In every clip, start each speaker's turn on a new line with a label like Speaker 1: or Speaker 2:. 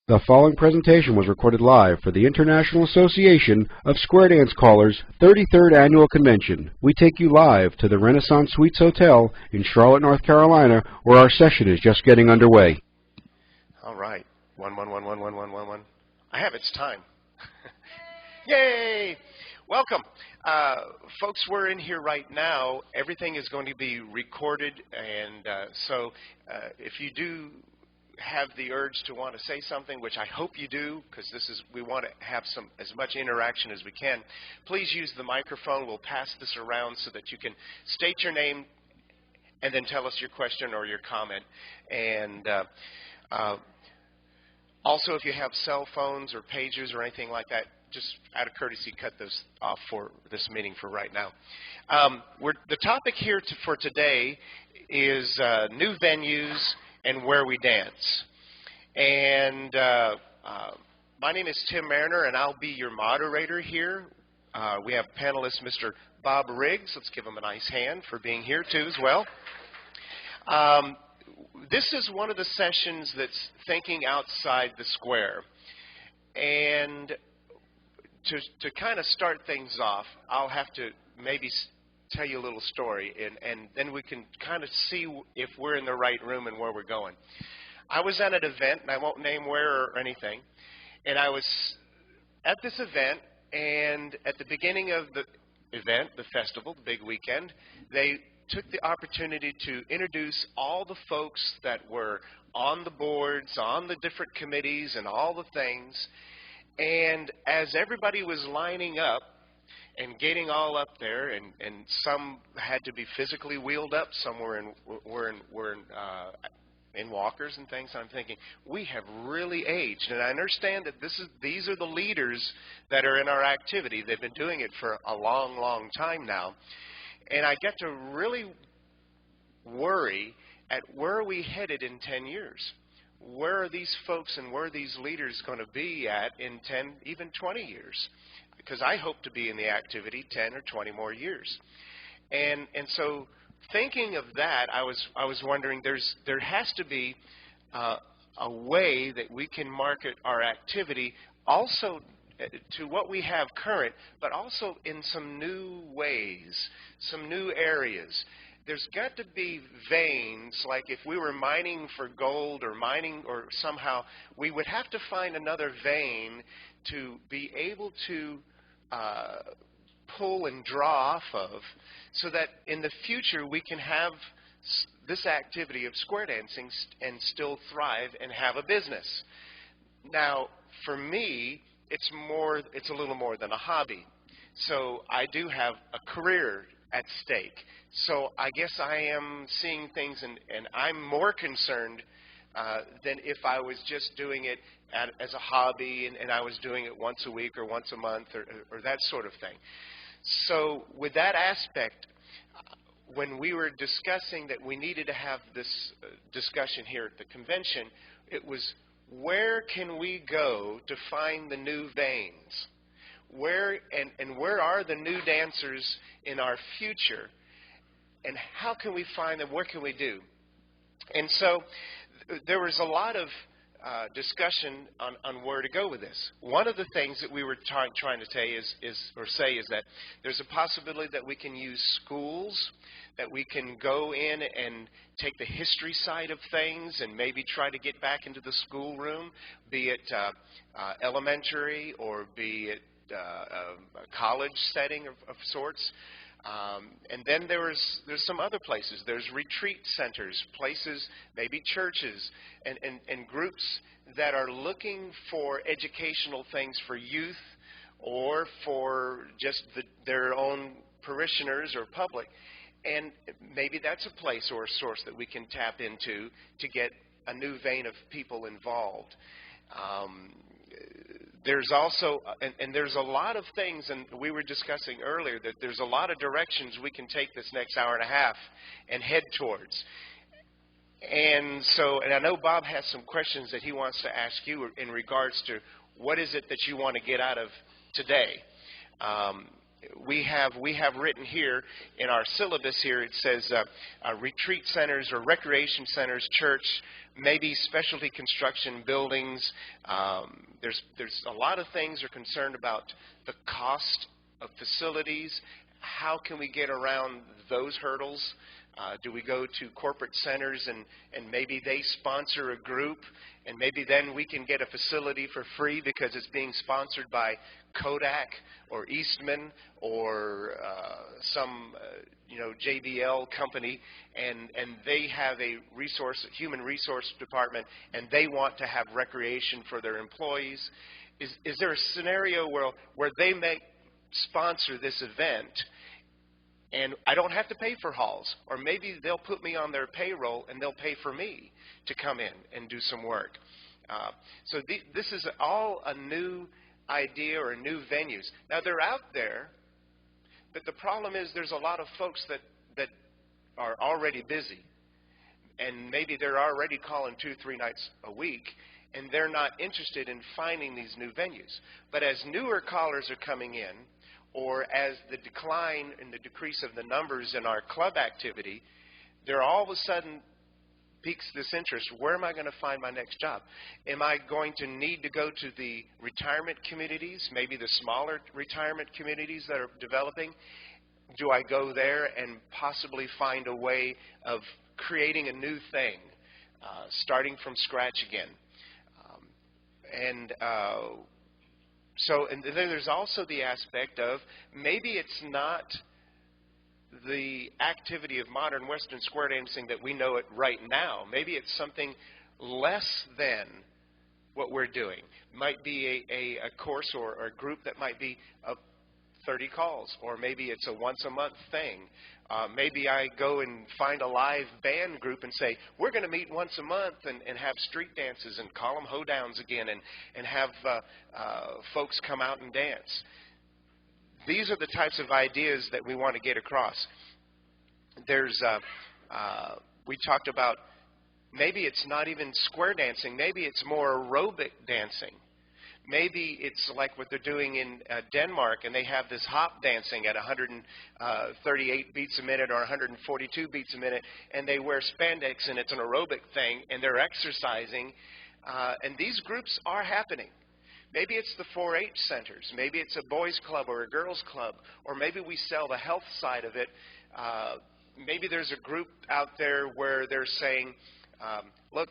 Speaker 1: The following presentation was recorded live for the International Association of Square Dance Callers 33rd Annual Convention. We take you live to the Renaissance Suites Hotel in Charlotte, North Carolina, where our session is just getting underway.
Speaker 2: All right. 1 1 1 1 1 1 1 1. I have its time. Yay! Welcome. Folks, we're in here right now. Everything is going to be recorded, and so if you do have the urge to want to say something, which I hope you do, because we want to have as much interaction as we can, please use the microphone. We'll pass this around so that you can state your name and then tell us your question or your comment. And also, if you have cell phones or pagers or anything like that, just out of courtesy, cut those off for this meeting for right now. The topic here for today is new venues and where we dance. And my name is Tim Mariner, and I'll be your moderator here. We have panelist Mr. Bob Riggs. Let's give him a nice hand for being here, too, as well. This is one of the sessions that's thinking outside the square. And to kind of start things off, I'll have to maybe tell you a little story, and then we can kind of see if we're in the right room and where we're going. I was at an event, and I won't name where or anything, and I was at this event, and at the beginning of the event, the festival, the big weekend, they took the opportunity to introduce all the folks that were on the boards, on the different committees, and all the things. And as everybody was lining up and getting all up there, and some had to be physically wheeled up, some were in walkers and things, I'm thinking, we have really aged. And I understand that these are the leaders that are in our activity. They've been doing it for a long, long time now. And I get to really worry at where are we headed in 10 years? Where are these folks and where are these leaders going to be at in 10, even 20 years? Because I hope to be in the activity 10 or 20 more years. And so thinking of that, I was wondering there has to be a way that we can market our activity also to what we have current, but also in some new ways, some new areas. There's got to be veins, like if we were mining for gold or mining or somehow, we would have to find another vein to be able to pull and draw off of so that in the future we can have this activity of square dancing and still thrive and have a business. Now, for me, it's a little more than a hobby. So I do have a career at stake. So I guess I am seeing things, and I'm more concerned than if I was just doing it as a hobby and I was doing it once a week or once a month or that sort of thing. So with that aspect, when we were discussing that we needed to have this discussion here at the convention, it was where can we go to find the new veins? Where are the new dancers in our future? And how can we find them? What can we do? And so there was a lot of discussion on where to go with this. One of the things that we were trying to say is that there's a possibility that we can use schools, that we can go in and take the history side of things and maybe try to get back into the schoolroom, be it elementary or be it a college setting of sorts. And then there's some other places. There's retreat centers, places, maybe churches, and groups that are looking for educational things for youth or for just their own parishioners or public. And maybe that's a place or a source that we can tap into to get a new vein of people involved. There's also, and there's a lot of things, and we were discussing earlier, that there's a lot of directions we can take this next hour and a half and head towards. And so, and I know Bob has some questions that he wants to ask you in regards to what is it that you want to get out of today. we have written here in our syllabus here, it says retreat centers or recreation centers, church, maybe specialty construction buildings. There's a lot of things are concerned about the cost of facilities. How can we get around those hurdles? Do we go to corporate centers and maybe they sponsor a group, and maybe then we can get a facility for free because it's being sponsored by Kodak or Eastman or some JBL company, and they have a human resource department, and they want to have recreation for their employees. Is there a scenario where they may sponsor this event and I don't have to pay for halls, or maybe they'll put me on their payroll and they'll pay for me to come in and do some work? So this is all a new idea or new venues. Now, they're out there, but the problem is there's a lot of folks that are already busy, and maybe they're already calling 2-3 nights a week, and they're not interested in finding these new venues. But as newer callers are coming in, or as the decline and the decrease of the numbers in our club activity, there all of a sudden piques this interest. Where am I going to find my next job? Am I going to need to go to the retirement communities, maybe the smaller retirement communities that are developing? Do I go there and possibly find a way of creating a new thing, starting from scratch again? And then there's also the aspect of maybe it's not the activity of modern Western square dancing that we know it right now. Maybe it's something less than what we're doing. Might be a course or a group that might be 30 calls, or maybe it's a once-a-month thing. Maybe I go and find a live band group and say, we're going to meet once a month and have street dances and call them hoedowns again and have folks come out and dance. These are the types of ideas that we want to get across. We talked about maybe it's not even square dancing. Maybe it's more aerobic dancing. Maybe it's like what they're doing in Denmark, and they have this hop dancing at 138 beats a minute or 142 beats a minute, and they wear spandex, and it's an aerobic thing, and they're exercising. And these groups are happening. Maybe it's the 4-H centers. Maybe it's a boys' club or a girls' club, or maybe we sell the health side of it. Maybe there's a group out there where they're saying, look,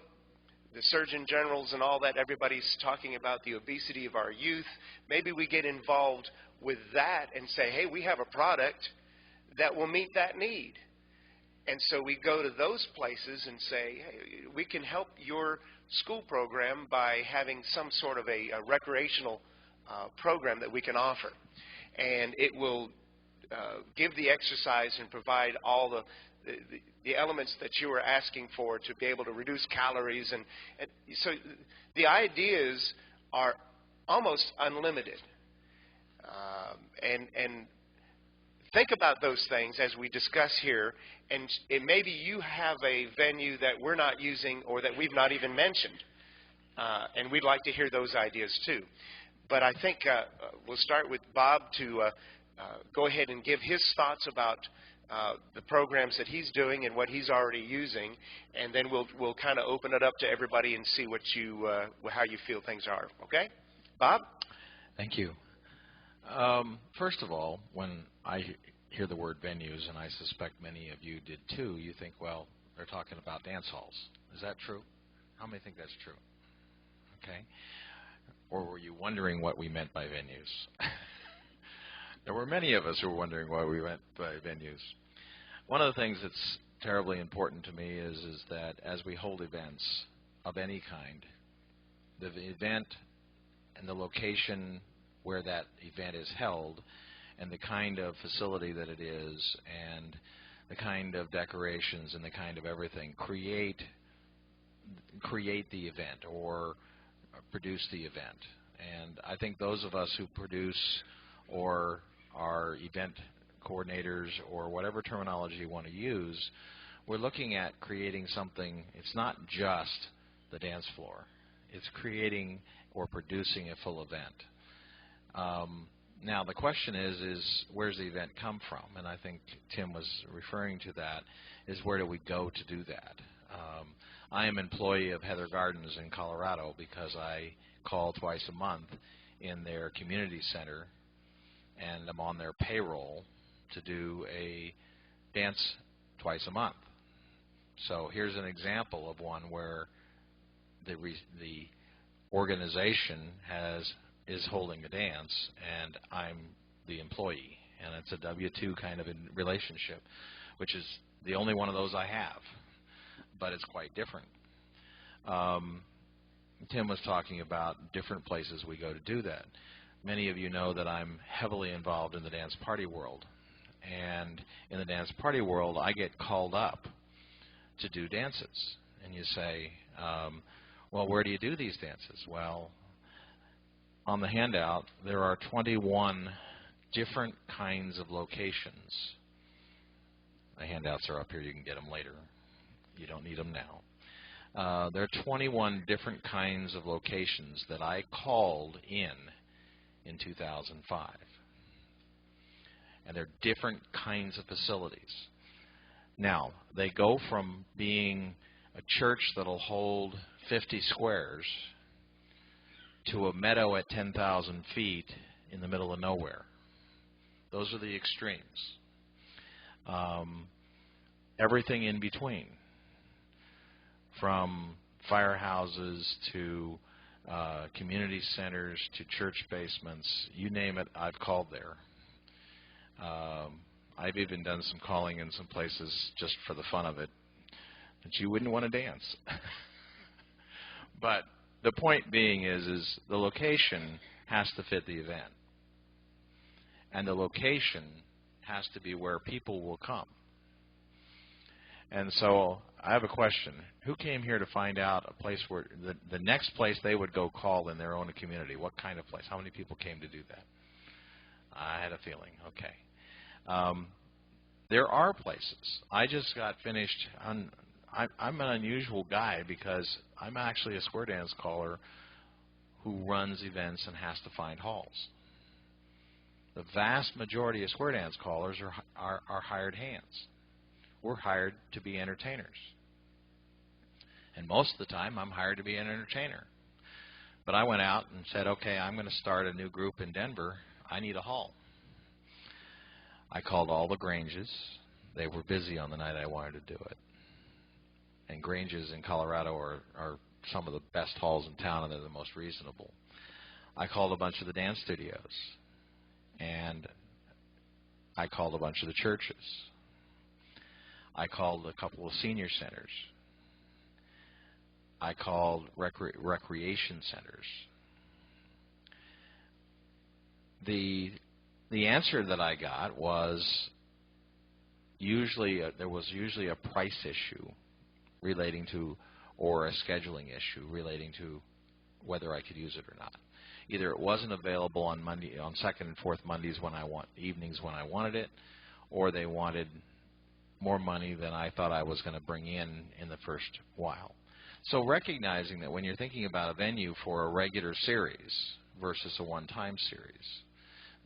Speaker 2: the Surgeon Generals and all that, everybody's talking about the obesity of our youth. Maybe we get involved with that and say, hey, we have a product that will meet that need. And so we go to those places and say, hey, we can help your school program by having some sort of a recreational program that we can offer. And it will give the exercise and provide all the elements that you were asking for to be able to reduce calories. And so the ideas are almost unlimited. And think about those things as we discuss here, and maybe you have a venue that we're not using or that we've not even mentioned, and we'd like to hear those ideas too. But I think we'll start with Bob to go ahead and give his thoughts about the programs that he's doing and what he's already using, and then we'll kind of open it up to everybody and see what how you feel things are. Okay, Bob?
Speaker 3: Thank you. First of all, when I hear the word venues, and I suspect many of you did too, you think, well, they're talking about dance halls. Is that true? How many think that's true? Okay. Or were you wondering what we meant by venues? There were many of us who were wondering what we meant by venues. One of the things that's terribly important to me is that as we hold events of any kind, the event and the location where that event is held and the kind of facility that it is and the kind of decorations and the kind of everything create the event or produce the event. And I think those of us who produce or are event coordinators or whatever terminology you want to use, we're looking at creating something. It's not just the dance floor. It's creating or producing a full event. Now the question is where's the event come from? And I think Tim was referring to that, is where do we go to do that? I am an employee of Heather Gardens in Colorado because I call twice a month in their community center, and I'm on their payroll to do a dance twice a month. So here's an example of one where the organization is holding a dance, and I'm the employee, and it's a W-2 kind of a relationship, which is the only one of those I have, but it's quite different. Tim was talking about different places we go to do that. Many of you know that I'm heavily involved in the dance party world, and in the dance party world I get called up to do dances. And you say, well, where do you do these dances? Well, on the handout there are 21 different kinds of locations. The handouts are up here. You can get them later. You don't need them now. There are 21 different kinds of locations that I called in 2005. And they're different kinds of facilities. Now, they go from being a church that'll hold 50 squares to a meadow at 10,000 feet in the middle of nowhere. Those are the extremes. Everything in between, from firehouses to community centers to church basements, you name it, I've called there. I've even done some calling in some places just for the fun of it that you wouldn't want to dance. But the point being is the location has to fit the event. And the location has to be where people will come. And so I have a question. Who came here to find out a place where the next place they would go call in their own community? What kind of place? How many people came to do that? I had a feeling. Okay. There are places. I just got finished. I'm an unusual guy because I'm actually a square dance caller who runs events and has to find halls. The vast majority of square dance callers are hired hands. We're hired to be entertainers. And most of the time, I'm hired to be an entertainer. But I went out and said, okay, I'm going to start a new group in Denver. I need a hall. I called all the Granges. They were busy on the night I wanted to do it. And Granges in Colorado are some of the best halls in town, and they're the most reasonable. I called a bunch of the dance studios. And I called a bunch of the churches. I called a couple of senior centers. I called recreation centers. The answer that I got was there was usually a price issue relating to, or a scheduling issue relating to whether I could use it or not. Either it wasn't available on second and fourth Mondays evenings when I wanted it, or they wanted more money than I thought I was going to bring in the first while. So recognizing that when you're thinking about a venue for a regular series versus a one-time series,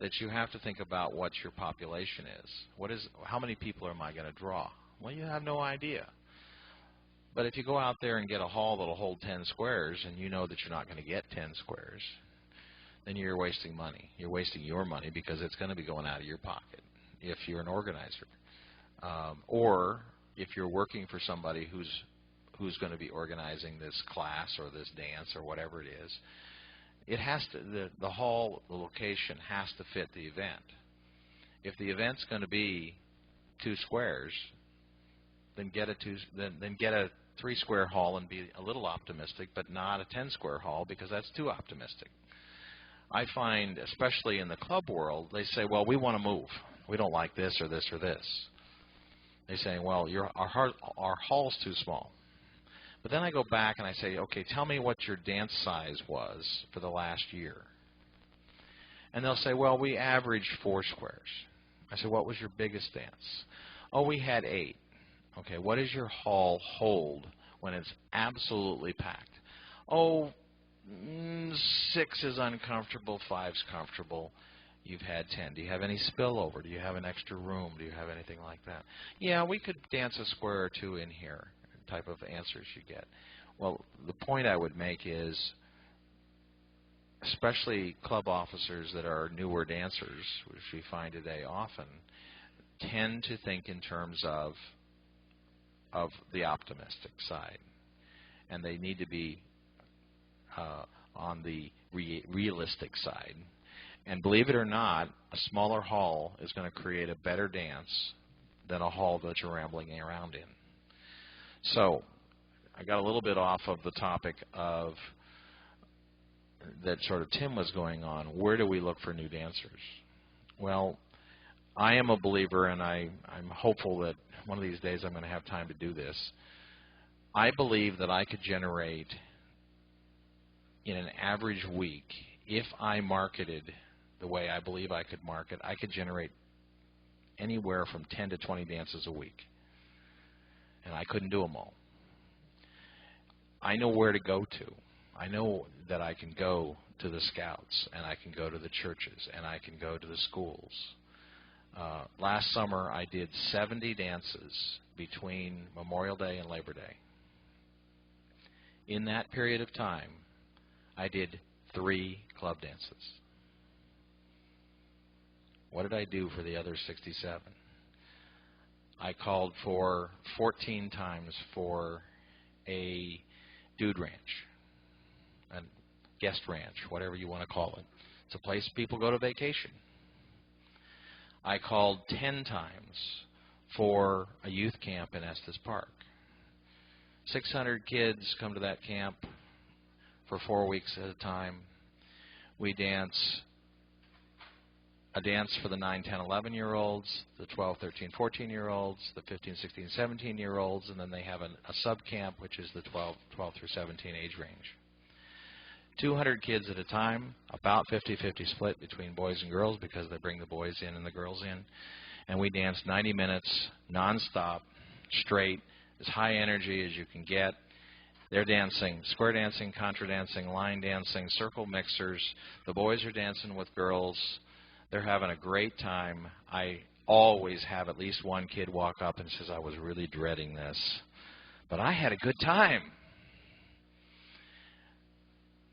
Speaker 3: that you have to think about what your population is. How many people am I going to draw? Well, you have no idea. But if you go out there and get a hall that'll hold 10 squares and you know that you're not going to get 10 squares, then you're wasting money. You're wasting your money because it's going to be going out of your pocket if you're an organizer. Or if you're working for somebody who's going to be organizing this class or this dance or whatever it is, it has to, the hall, the location has to fit the event. If the event's going to be 2 squares, then get a 3-square hall and be a little optimistic, but not a 10-square hall because that's too optimistic. I find, especially in the club world, they say, well, we want to move. We don't like this or this or this. They say, well, our hall's too small. But then I go back and I say, okay, tell me what your dance size was for the last year. And they'll say, well, we averaged 4 squares. I said, what was your biggest dance? Oh, we had 8. Okay, what does your hall hold when it's absolutely packed? Oh, 6 is uncomfortable, 5's comfortable. You've had 10. Do you have any spillover? Do you have an extra room? Do you have anything like that? Yeah, we could dance a square or two in here, type of answers you get. Well, the point I would make is, especially club officers that are newer dancers, which we find today often, tend to think in terms of the optimistic side. And they need to be on the realistic side. And believe it or not, a smaller hall is going to create a better dance than a hall that you're rambling around in. So I got a little bit off of the topic of that sort of Tim was going on. Where do we look for new dancers? Well, I am a believer, and I'm hopeful that one of these days I'm going to have time to do this. I believe that I could generate, in an average week, if I marketed the way I believe I could market, I could generate anywhere from 10 to 20 dances a week. And I couldn't do them all. I know where to go to. I know that I can go to the scouts, and I can go to the churches, and I can go to the schools. Last summer, I did 70 dances between Memorial Day and Labor Day. In that period of time, I did 3 club dances. What did I do for the other 67? I called for 14 times for a dude ranch, a guest ranch, whatever you want to call it. It's a place people go to vacation. I called 10 times for a youth camp in Estes Park. 600 kids come to that camp for 4 weeks at a time. We dance a dance for the 9, 10, 11-year-olds, the 12, 13, 14-year-olds, the 15, 16, 17-year-olds, and then they have a sub-camp, which is the 12 through 17 age range. 200 kids at a time, about 50-50 split between boys and girls because they bring the boys in and the girls in. And we dance 90 minutes, nonstop, straight, as high energy as you can get. They're dancing, square dancing, contra dancing, line dancing, circle mixers. The boys are dancing with girls. They're having a great time. I always have at least one kid walk up and says, I was really dreading this, but I had a good time.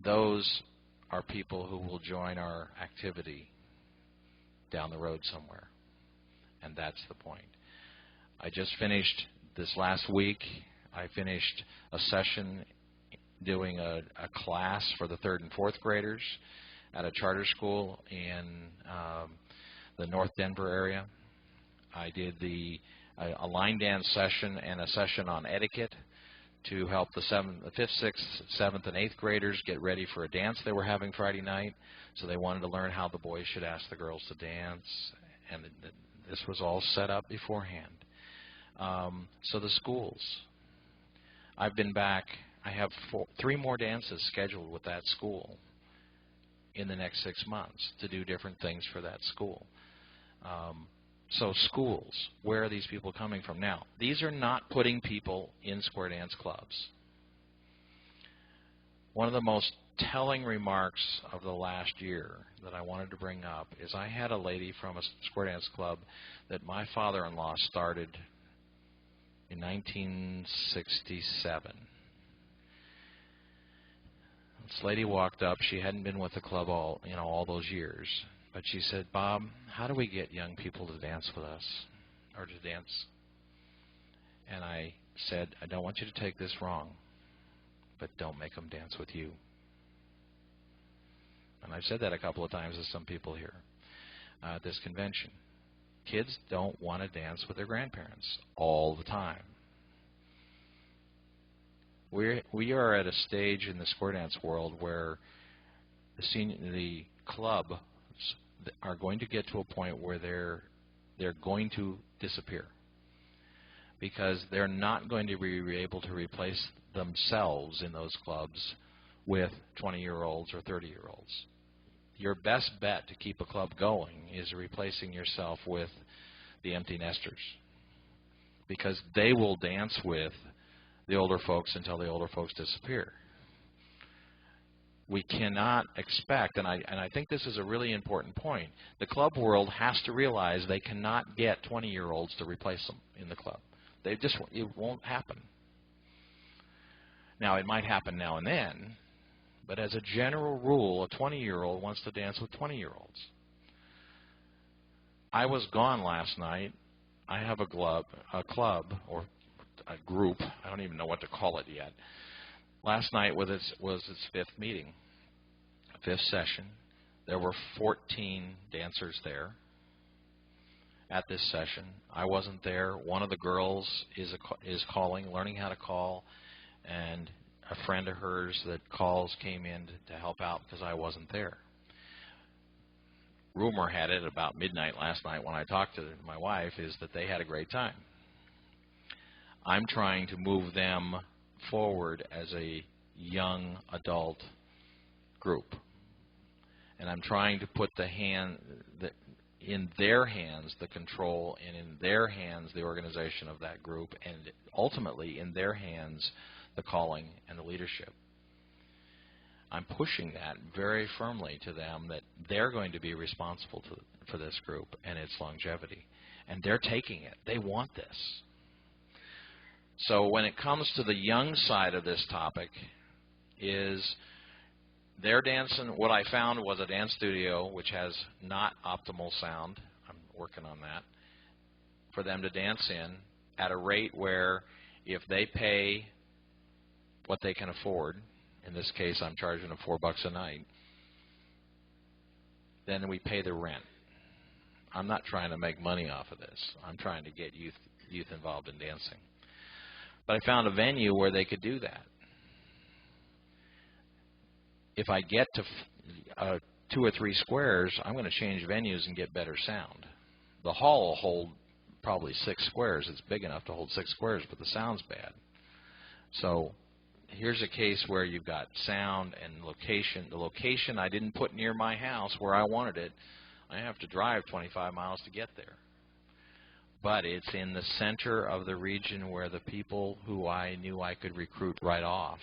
Speaker 3: Those are people who will join our activity down the road somewhere, and that's the point. I just finished this last week. I finished a session doing a class for the 3rd and 4th graders at a charter school in the North Denver area. I did a line dance session and a session on etiquette to help the 5th, 6th, 7th, and 8th graders get ready for a dance they were having Friday night. So they wanted to learn how the boys should ask the girls to dance, and this was all set up beforehand. So the schools. I've been back. I have 3 more dances scheduled with that school in the next 6 months to do different things for that school. So schools, where are these people coming from? Now, these are not putting people in square dance clubs. One of the most telling remarks of the last year that I wanted to bring up is I had a lady from a square dance club that my father-in-law started in 1967. This lady walked up. She hadn't been with the club all those years. But she said, Bob, how do we get young people to dance with us, or to dance? And I said, I don't want you to take this wrong, but don't make them dance with you. And I've said that a couple of times to some people here at this convention. Kids don't want to dance with their grandparents all the time. We are at a stage in the square dance world where the club are going to get to a point where they're going to disappear because they're not going to be able to replace themselves in those clubs with 20-year-olds or 30-year-olds. Your best bet to keep a club going is replacing yourself with the empty nesters, because they will dance with the older folks until the older folks disappear. We cannot expect, and I think this is a really important point, the club world has to realize they cannot get 20-year-olds to replace them in the club. It won't happen. Now, it might happen now and then, but as a general rule, a 20-year-old wants to dance with 20-year-olds. I was gone last night. I have a club or a group. I don't even know what to call it yet. Last night was its fifth meeting, fifth session. There were 14 dancers there at this session. I wasn't there. One of the girls is calling, learning how to call, and a friend of hers that calls came in to help out because I wasn't there. Rumor had it about midnight last night when I talked to my wife is that they had a great time. I'm trying to move them forward as a young adult group, and I'm trying to put in their hands the control, and in their hands the organization of that group, and ultimately in their hands the calling and the leadership. I'm pushing that very firmly to them that they're going to be responsible for this group and its longevity, and they're taking it. They want this. So when it comes to the young side of this topic, is they're dancing. What I found was a dance studio which has not optimal sound. I'm working on that. For them to dance in at a rate where if they pay what they can afford, in this case I'm charging them $4 a night, then we pay the rent. I'm not trying to make money off of this. I'm trying to get youth involved in dancing. But I found a venue where they could do that. If I get to 2 or 3 squares, I'm going to change venues and get better sound. The hall will hold probably 6 squares. It's big enough to hold 6 squares, but the sound's bad. So here's a case where you've got sound and location. The location I didn't put near my house where I wanted it. I have to drive 25 miles to get there. But it's in the center of the region where the people who I knew I could recruit right off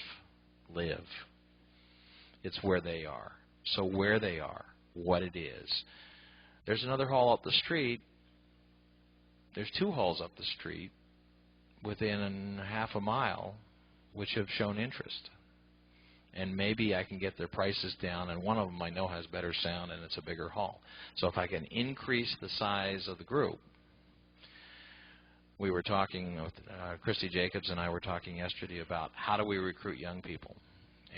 Speaker 3: live. It's where they are. So where they are, what it is. There's another hall up the street. There's 2 halls up the street within half a mile which have shown interest. And maybe I can get their prices down, and one of them I know has better sound and it's a bigger hall. So if I can increase the size of the group, we were talking, Christy Jacobs and I were talking yesterday about how do we recruit young people,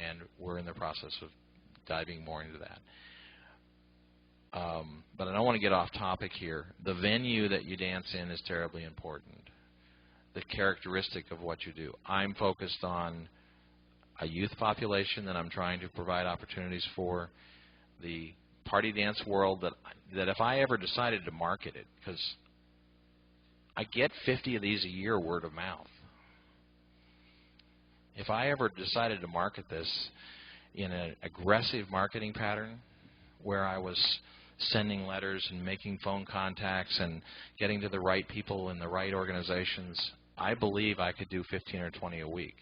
Speaker 3: and we're in the process of diving more into that. But I don't want to get off topic here. The venue that you dance in is terribly important. The characteristic of what you do. I'm focused on a youth population that I'm trying to provide opportunities for. The party dance world that if I ever decided to market it, because I get 50 of these a year word of mouth. If I ever decided to market this in an aggressive marketing pattern where I was sending letters and making phone contacts and getting to the right people in the right organizations, I believe I could do 15 or 20 a week.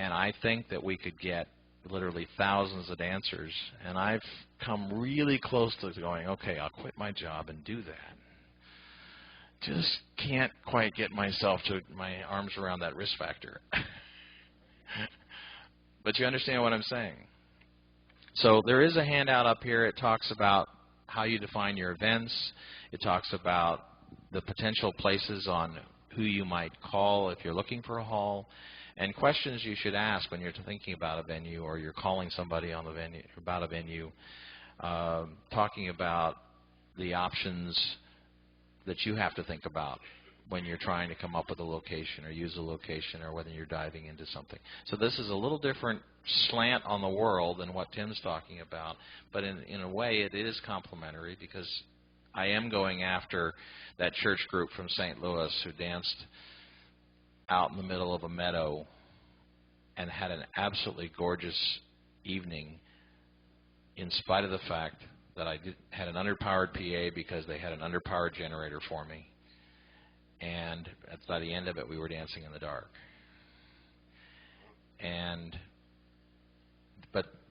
Speaker 3: And I think that we could get literally thousands of dancers. And I've come really close to going, okay, I'll quit my job and do that. Just can't quite get my arms around that risk factor. But you understand what I'm saying. So there is a handout up here. It talks about how you define your events. It talks about the potential places on who you might call if you're looking for a hall, and questions you should ask when you're thinking about a venue or you're calling somebody on the venue about a venue, talking about the options that you have to think about when you're trying to come up with a location or use a location or whether you're diving into something. So this is a little different slant on the world than what Tim's talking about, but in a way it is complementary because I am going after that church group from St. Louis who danced out in the middle of a meadow and had an absolutely gorgeous evening in spite of the fact that I had an underpowered PA because they had an underpowered generator for me. And by the end of it, we were dancing in the dark. And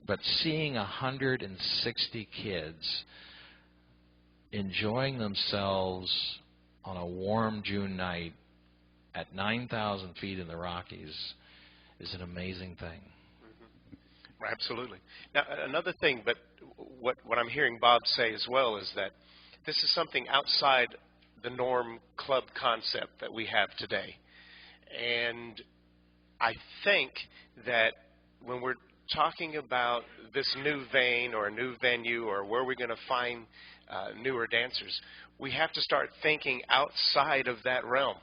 Speaker 3: But seeing 160 kids enjoying themselves on a warm June night at 9,000 feet in the Rockies is an amazing thing.
Speaker 2: Absolutely. Now, another thing, but what I'm hearing Bob say as well is that this is something outside the norm club concept that we have today. And I think that when we're talking about this new vein or a new venue or where we're going to find newer dancers, we have to start thinking outside of that realm.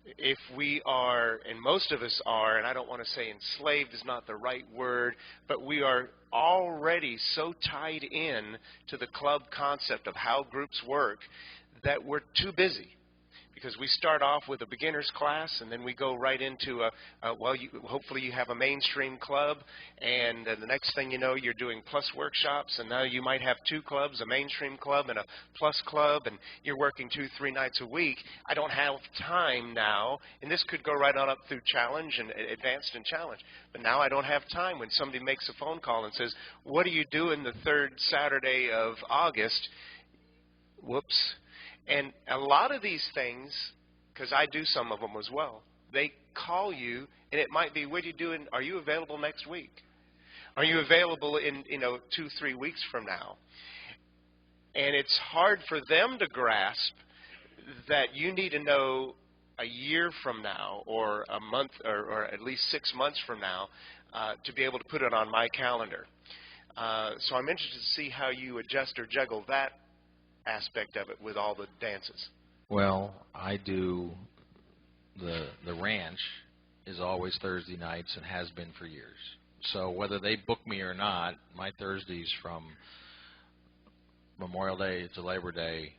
Speaker 2: If we are, and most of us are, and I don't want to say enslaved is not the right word, but we are already so tied in to the club concept of how groups work that we're too busy. Because we start off with a beginner's class, and then we go right into hopefully you have a mainstream club, and the next thing you know, you're doing plus workshops, and now you might have two clubs, a mainstream club and a plus club, and you're working 2-3 nights a week. I don't have time now, and this could go right on up through challenge and advanced and challenge. But now I don't have time when somebody makes a phone call and says, what are you doing the third Saturday of August? Whoops. And a lot of these things, because I do some of them as well, they call you, and it might be, what are you doing? Are you available next week? Are you available in 2-3 weeks from now? And it's hard for them to grasp that you need to know a year from now or a month or at least 6 months from now to be able to put it on my calendar. So I'm interested to see how you adjust or juggle that aspect of it with all the dances.
Speaker 3: Well, I do the ranch is always Thursday nights and has been for years. So whether they book me or not, my Thursdays from Memorial Day to Labor Day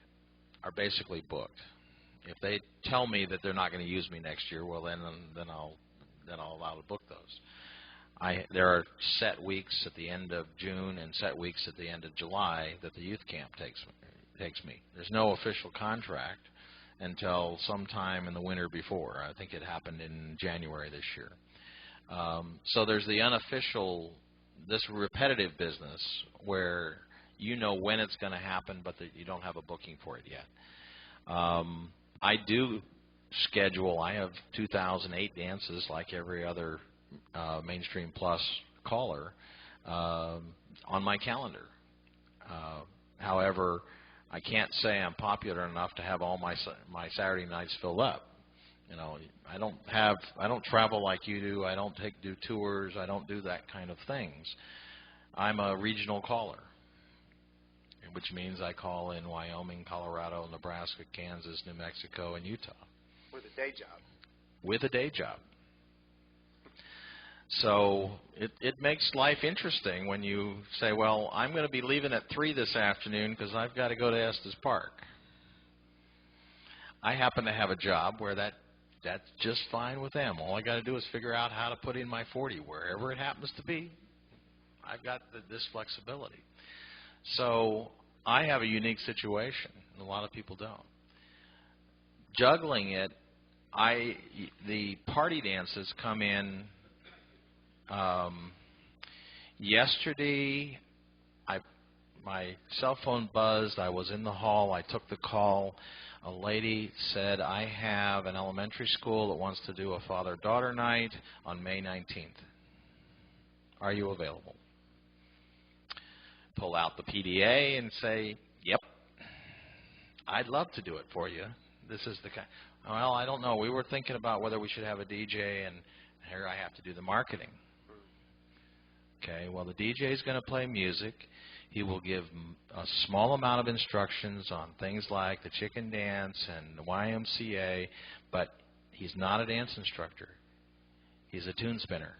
Speaker 3: are basically booked. If they tell me that they're not going to use me next year, well then I'll allow to book those. There are set weeks at the end of June and set weeks at the end of July that the youth camp takes me. There's no official contract until sometime in the winter before. I think it happened in January this year. So there's the unofficial, this repetitive business where you know when it's going to happen, but that you don't have a booking for it yet. I do schedule. I have 2008 dances like every other Mainstream Plus caller on my calendar. However, I can't say I'm popular enough to have all my Saturday nights filled up. I don't travel like you do. I don't do tours. I don't do that kind of things. I'm a regional caller, which means I call in Wyoming, Colorado, Nebraska, Kansas, New Mexico, and Utah.
Speaker 2: With a day job.
Speaker 3: With a day job. So it makes life interesting when you say, well, I'm going to be leaving at 3 this afternoon because I've got to go to Estes Park. I happen to have a job where that's just fine with them. All I got to do is figure out how to put in my 40 wherever it happens to be. I've got this flexibility. So I have a unique situation, and a lot of people don't. Juggling it, the party dances come in. Yesterday, my cell phone buzzed. I was in the hall. I took the call. A lady said, I have an elementary school that wants to do a father-daughter night on May 19th. Are you available? Pull out the PDA and say, yep, I'd love to do it for you. This is the kind. Well, I don't know. We were thinking about whether we should have a DJ, and here I have to do the marketing. Okay, well, the DJ is going to play music. He will give a small amount of instructions on things like the chicken dance and the YMCA, but he's not a dance instructor. He's a tune spinner.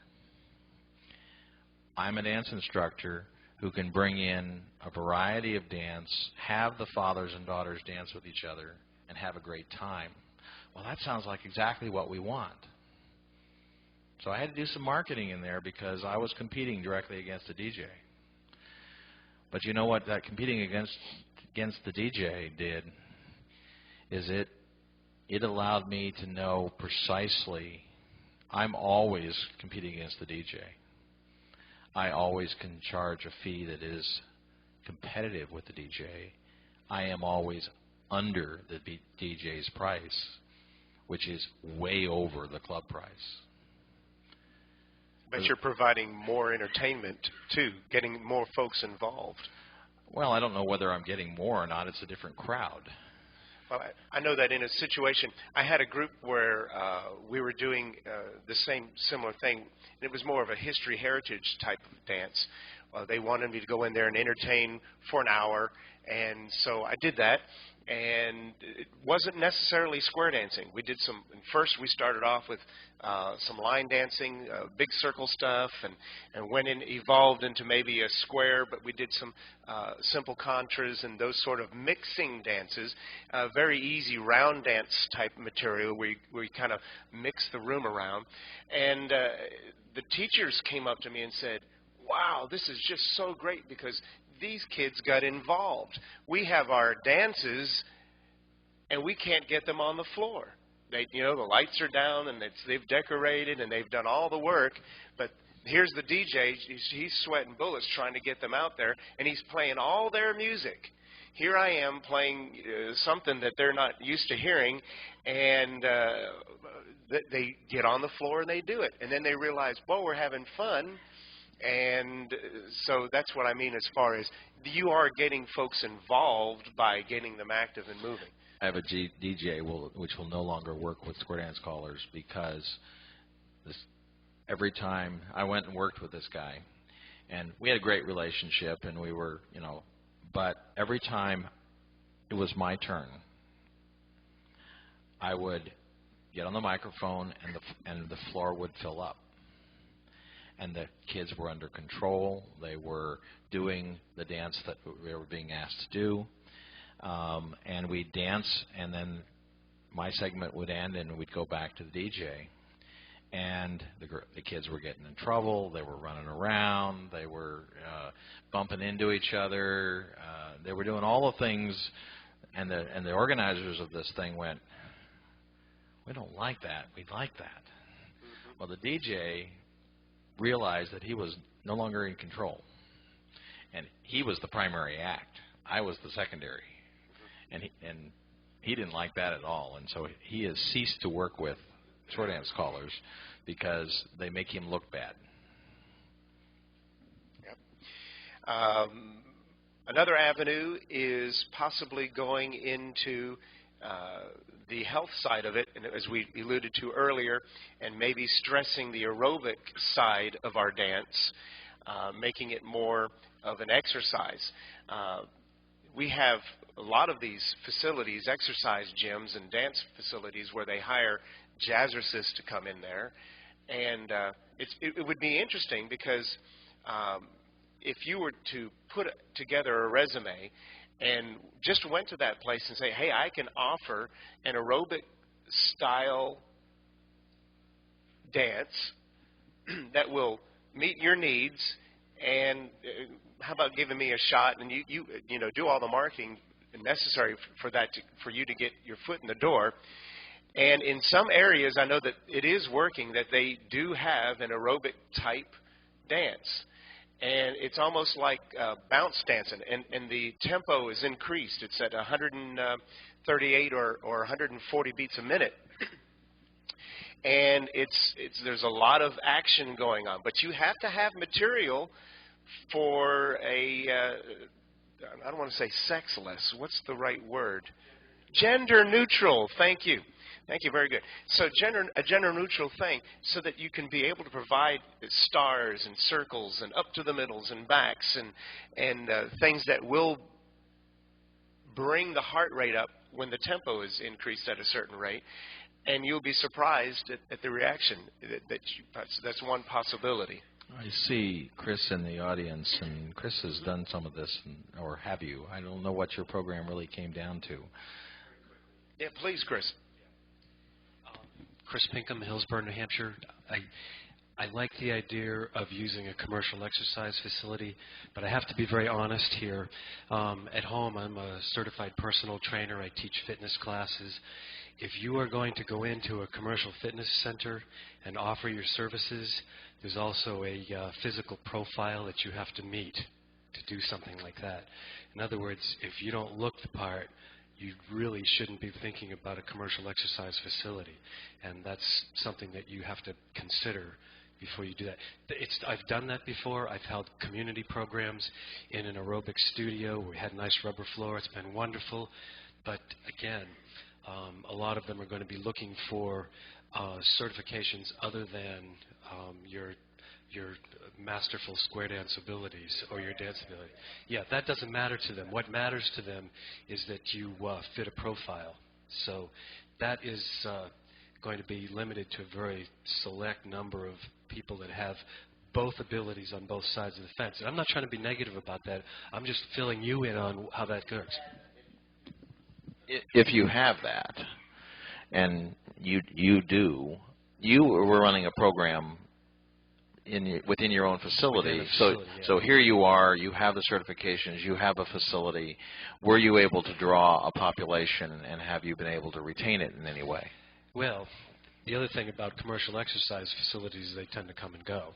Speaker 3: I'm a dance instructor who can bring in a variety of dance, have the fathers and daughters dance with each other, and have a great time. Well, that sounds like exactly what we want. So I had to do some marketing in there because I was competing directly against a DJ. But you know what that competing against the DJ did is it allowed me to know precisely I'm always competing against the DJ. I always can charge a fee that is competitive with the DJ. I am always under the DJ's price, which is way over the club price.
Speaker 2: But you're providing more entertainment, too, getting more folks involved.
Speaker 3: Well, I don't know whether I'm getting more or not. It's a different crowd.
Speaker 2: Well, I know that in a situation, I had a group where we were doing the similar thing. It was more of a history heritage type of dance. They wanted me to go in there and entertain for an hour, and so I did that. And it wasn't necessarily square dancing. We did some. First, we started off with some line dancing, big circle stuff, and went in, evolved into maybe a square. But we did some simple contras and those sort of mixing dances. Very easy round dance type material where we kind of mix the room around. And the teachers came up to me and said, "Wow, this is just so great because these kids got involved. We have our dances, and we can't get them on the floor. The lights are down, and they've decorated, and they've done all the work, but here's the DJ. He's sweating bullets trying to get them out there, and he's playing all their music. Here I am playing something that they're not used to hearing, and they get on the floor, and they do it. And then they realize, whoa, we're having fun. And so that's what I mean as far as you are getting folks involved by getting them active and moving."
Speaker 3: I have a DJ which will no longer work with square dance callers because every time I went and worked with this guy, and we had a great relationship, and we were, but every time it was my turn, I would get on the microphone, and the floor would fill up. And the kids were under control. They were doing the dance that they were being asked to do. And we'd dance, and then my segment would end, and we'd go back to the DJ. And the kids were getting in trouble. They were running around. They were bumping into each other. They were doing all the things. And the organizers of this thing went, "We don't like that. We like that." Well, the DJ realized that he was no longer in control, and he was the primary act. I was the secondary, and he didn't like that at all, and so he has ceased to work with square dance callers because they make him look bad.
Speaker 2: Yep. Another avenue is possibly going into the health side of it, and as we alluded to earlier, and maybe stressing the aerobic side of our dance, making it more of an exercise. We have a lot of these facilities, exercise gyms and dance facilities, where they hire jazzercists to come in there, and it would be interesting because if you were to put together a resume and just went to that place and say, "Hey, I can offer an aerobic style dance that will meet your needs, and how about giving me a shot?" And you do all the marketing necessary for you to get your foot in the door. And in some areas, I know that it is working, that they do have an aerobic type dance. And it's almost like bounce dancing, and the tempo is increased. It's at 138 or 140 beats a minute, and there's a lot of action going on. But you have to have material for I don't want to say sexless. What's the right word? Gender neutral. Thank you. Thank you, very good. So a gender-neutral thing so that you can be able to provide stars and circles and up to the middles and backs and things that will bring the heart rate up when the tempo is increased at a certain rate. And you'll be surprised at the reaction. That's one possibility.
Speaker 3: I see Chris in the audience, and Chris has done some of this, or have you? I don't know what your program really came down to.
Speaker 2: Yeah, please, Chris.
Speaker 4: Chris Pinkham, Hillsborough, New Hampshire. I like the idea of using a commercial exercise facility, but I have to be very honest here. At home, I'm a certified personal trainer. I teach fitness classes, if you are going to go into a commercial fitness center and offer your services, there's also a physical profile that you have to meet to do something like that. In other words, if you don't look the part, you really shouldn't be thinking about a commercial exercise facility. And that's something that you have to consider before you do that. I've done that before. I've held community programs in an aerobic studio. We had a nice rubber floor. It's been wonderful. But again, a lot of them are going to be looking for certifications other than your masterful square dance abilities or your dance ability. Yeah, that doesn't matter to them. What matters to them is that you fit a profile. So that is going to be limited to a very select number of people that have both abilities on both sides of the fence. And I'm not trying to be negative about that. I'm just filling you in on how that goes.
Speaker 3: If you have that, and you were running a program within your own facility. So here you are, you have the certifications, you have a facility. Were you able to draw a population, and have you been able to retain it in any way?
Speaker 4: Well, the other thing about commercial exercise facilities is they tend to come and go.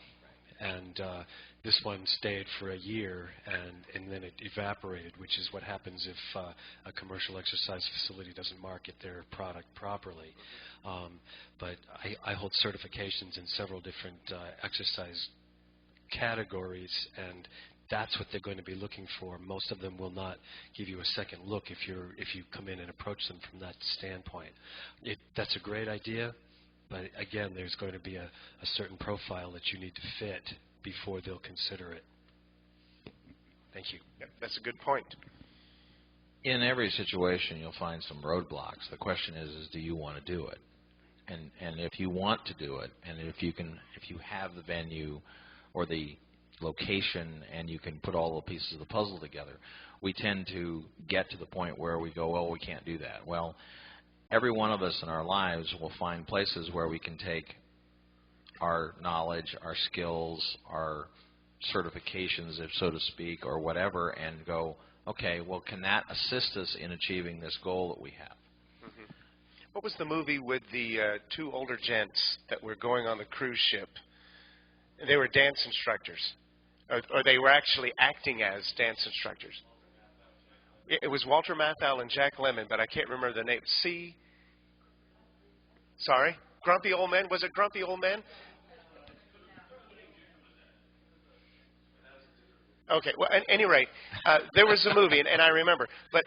Speaker 4: And this one stayed for a year, and then it evaporated, which is what happens if a commercial exercise facility doesn't market their product properly. But I hold certifications in several different exercise categories, and that's what they're going to be looking for. Most of them will not give you a second look if you come in and approach them from that standpoint. That's a great idea, but again, there's going to be a certain profile that you need to fit before they'll consider it. Thank you.
Speaker 2: Yep, that's a good point.
Speaker 3: In every situation, you'll find some roadblocks. The question is do you want to do it? And if you want to do it, and if you have the venue or the location and you can put all the pieces of the puzzle together, we tend to get to the point where we go, well, we can't do that. Well, every one of us in our lives will find places where we can take our knowledge, our skills, our certifications, if so to speak, or whatever, and go, okay, well, can that assist us in achieving this goal that we have?
Speaker 2: Mm-hmm. What was the movie with the two older gents that were going on the cruise ship? They were dance instructors, or they were actually acting as dance instructors. It was Walter Matthau and Jack Lemmon, but I can't remember the name. Sorry? Grumpy Old Men? Was it Grumpy Old Men? Okay. Well, at any rate, there was a movie, and I remember. But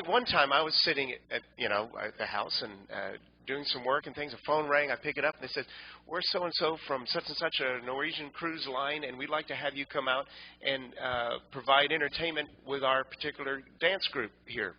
Speaker 2: one time I was sitting at the house and doing some work and things. A phone rang. I pick it up, and they said, "We're so and so from such and such a Norwegian cruise line, and we'd like to have you come out and provide entertainment with our particular dance group here."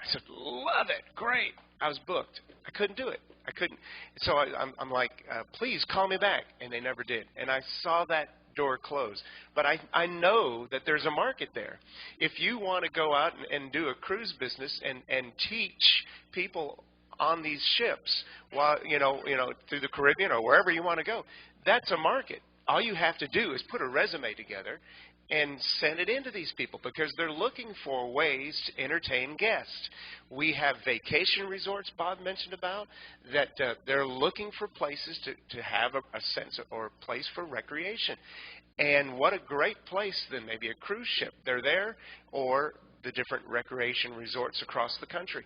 Speaker 2: I said, "Love it, great." I was booked. I couldn't do it. I couldn't. So I'm like, "Please call me back," and they never did. And I saw that door close. But I know that there's a market there. If you want to go out and do a cruise business and teach people on these ships while through the Caribbean or wherever you want to go, that's a market. All you have to do is put a resume together and send it in to these people because they're looking for ways to entertain guests. We have vacation resorts Bob mentioned about that they're looking for places to have a sense or a place for recreation. And what a great place then, maybe a cruise ship. They're there, or the different recreation resorts across the country.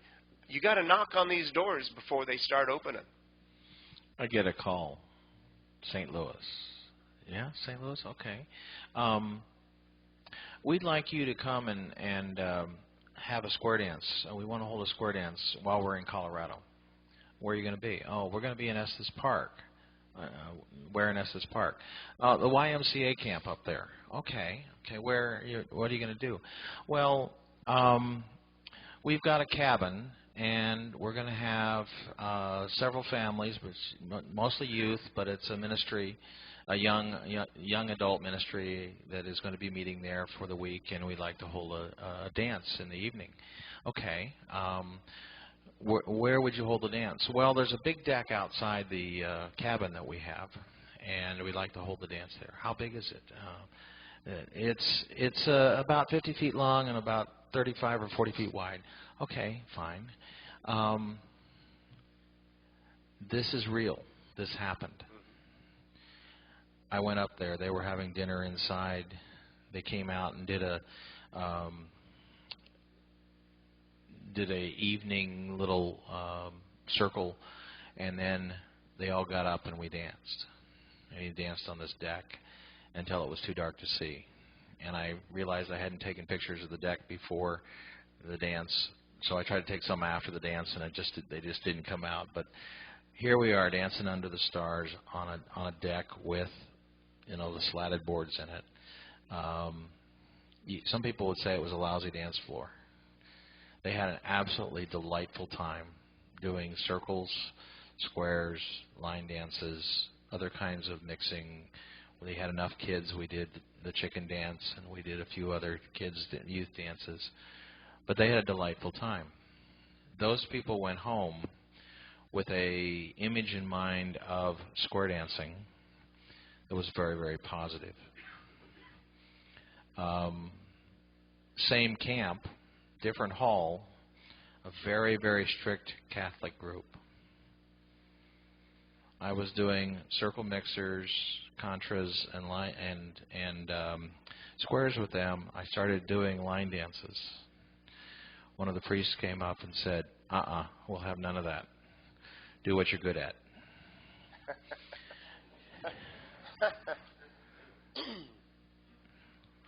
Speaker 2: You got to knock on these doors before they start opening.
Speaker 3: I get a call. St. Louis. Yeah, St. Louis? Okay. We'd like you to come and have a square dance. We want to hold a square dance while we're in Colorado. Where are you going to be? Oh, we're going to be in Estes Park. Where in Estes Park? The YMCA camp up there. Okay. Okay. What are you going to do? Well, we've got a cabin, and we're going to have several families, mostly youth, but it's a ministry. A young adult ministry that is going to be meeting there for the week, and we'd like to hold a dance in the evening. Okay. Where would you hold the dance? Well, there's a big deck outside the cabin that we have, and we'd like to hold the dance there. How big is it? It's about 50 feet long and about 35 or 40 feet wide. Okay, fine. this is real. This happened. I went up there. They were having dinner inside. They came out and did a evening little circle, and then they all got up and we danced. And he danced on this deck until it was too dark to see. And I realized I hadn't taken pictures of the deck before the dance, so I tried to take some after the dance, and they just didn't come out. But here we are dancing under the stars on a deck with, the slatted boards in it. Some people would say it was a lousy dance floor. They had an absolutely delightful time doing circles, squares, line dances, other kinds of mixing. When they had enough kids, we did the chicken dance, and we did a few other youth dances. But they had a delightful time. Those people went home with a image in mind of square dancing that was very, very positive. Same camp, different hall, a very, very strict Catholic group. I was doing circle mixers, contras, and squares with them. I started doing line dances. One of the priests came up and said, we'll have none of that. Do what you're good at.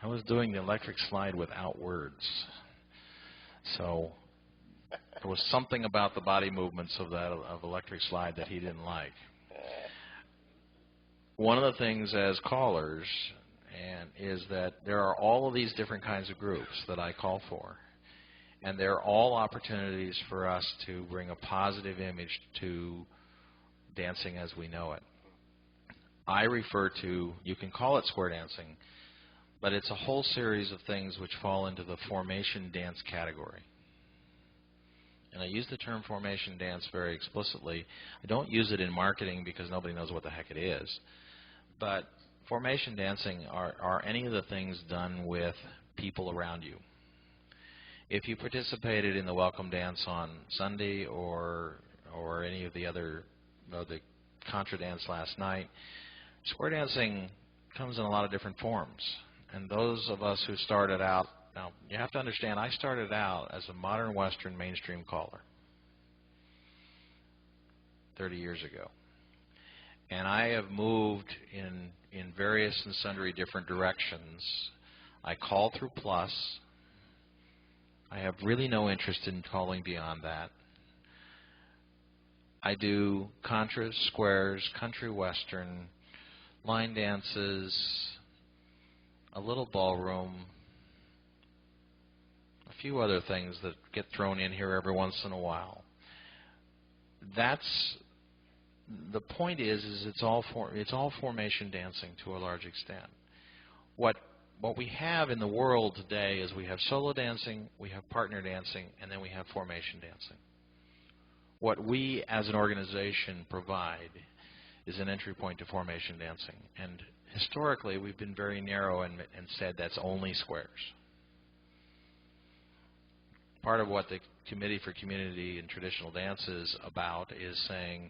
Speaker 3: I was doing the electric slide without words. So there was something about the body movements of electric slide that he didn't like. One of the things as callers is that there are all of these different kinds of groups that I call for. And they're all opportunities for us to bring a positive image to dancing as we know it. I refer to, you can call it square dancing, but it's a whole series of things which fall into the formation dance category. And I use the term formation dance very explicitly. I don't use it in marketing because nobody knows what the heck it is. But formation dancing are any of the things done with people around you. If you participated in the welcome dance on Sunday or any of the other, the contra dance last night, square dancing comes in a lot of different forms. And those of us who started out, now you have to understand, I started out as a modern Western mainstream caller 30 years ago. And I have moved in various and sundry different directions. I call through plus. I have really no interest in calling beyond that. I do contras, squares, country western, line dances, a little ballroom, a few other things that get thrown in here every once in a while. That's the point is it's all formation dancing to a large extent. What we have in the world today is we have solo dancing, we have partner dancing, and then we have formation dancing. What we as an organization provide is an entry point to formation dancing. And historically, we've been very narrow and said that's only squares. Part of what the Committee for Community and Traditional Dance is about is saying,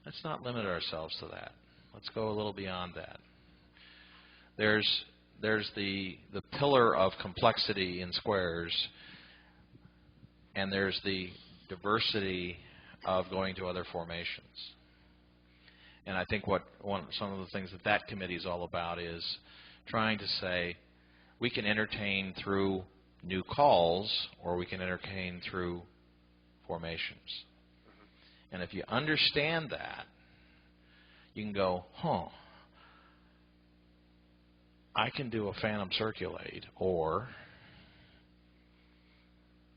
Speaker 3: let's not limit ourselves to that. Let's go a little beyond that. There's the pillar of complexity in squares, and there's the diversity of going to other formations. And I think some of the things that committee is all about is trying to say we can entertain through new calls or we can entertain through formations. And if you understand that, you can go, I can do a phantom circulate, or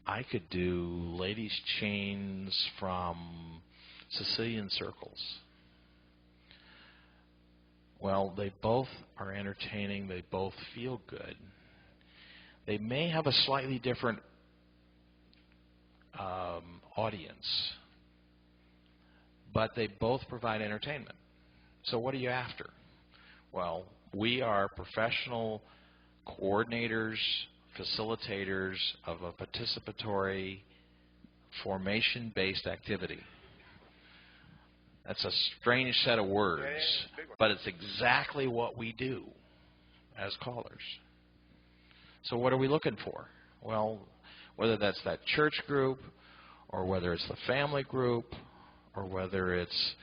Speaker 3: I could do ladies' chains from Sicilian circles. Well, they both are entertaining. They both feel good. They may have a slightly different audience, but they both provide entertainment. So what are you after? Well, we are professional coordinators, facilitators of a participatory formation-based activity. That's a strange set of words,
Speaker 2: Yeah, it's a big one.
Speaker 3: but it's exactly what we do as callers. So what are we looking for? Well, whether that's that church group, or whether it's the family group, or whether it's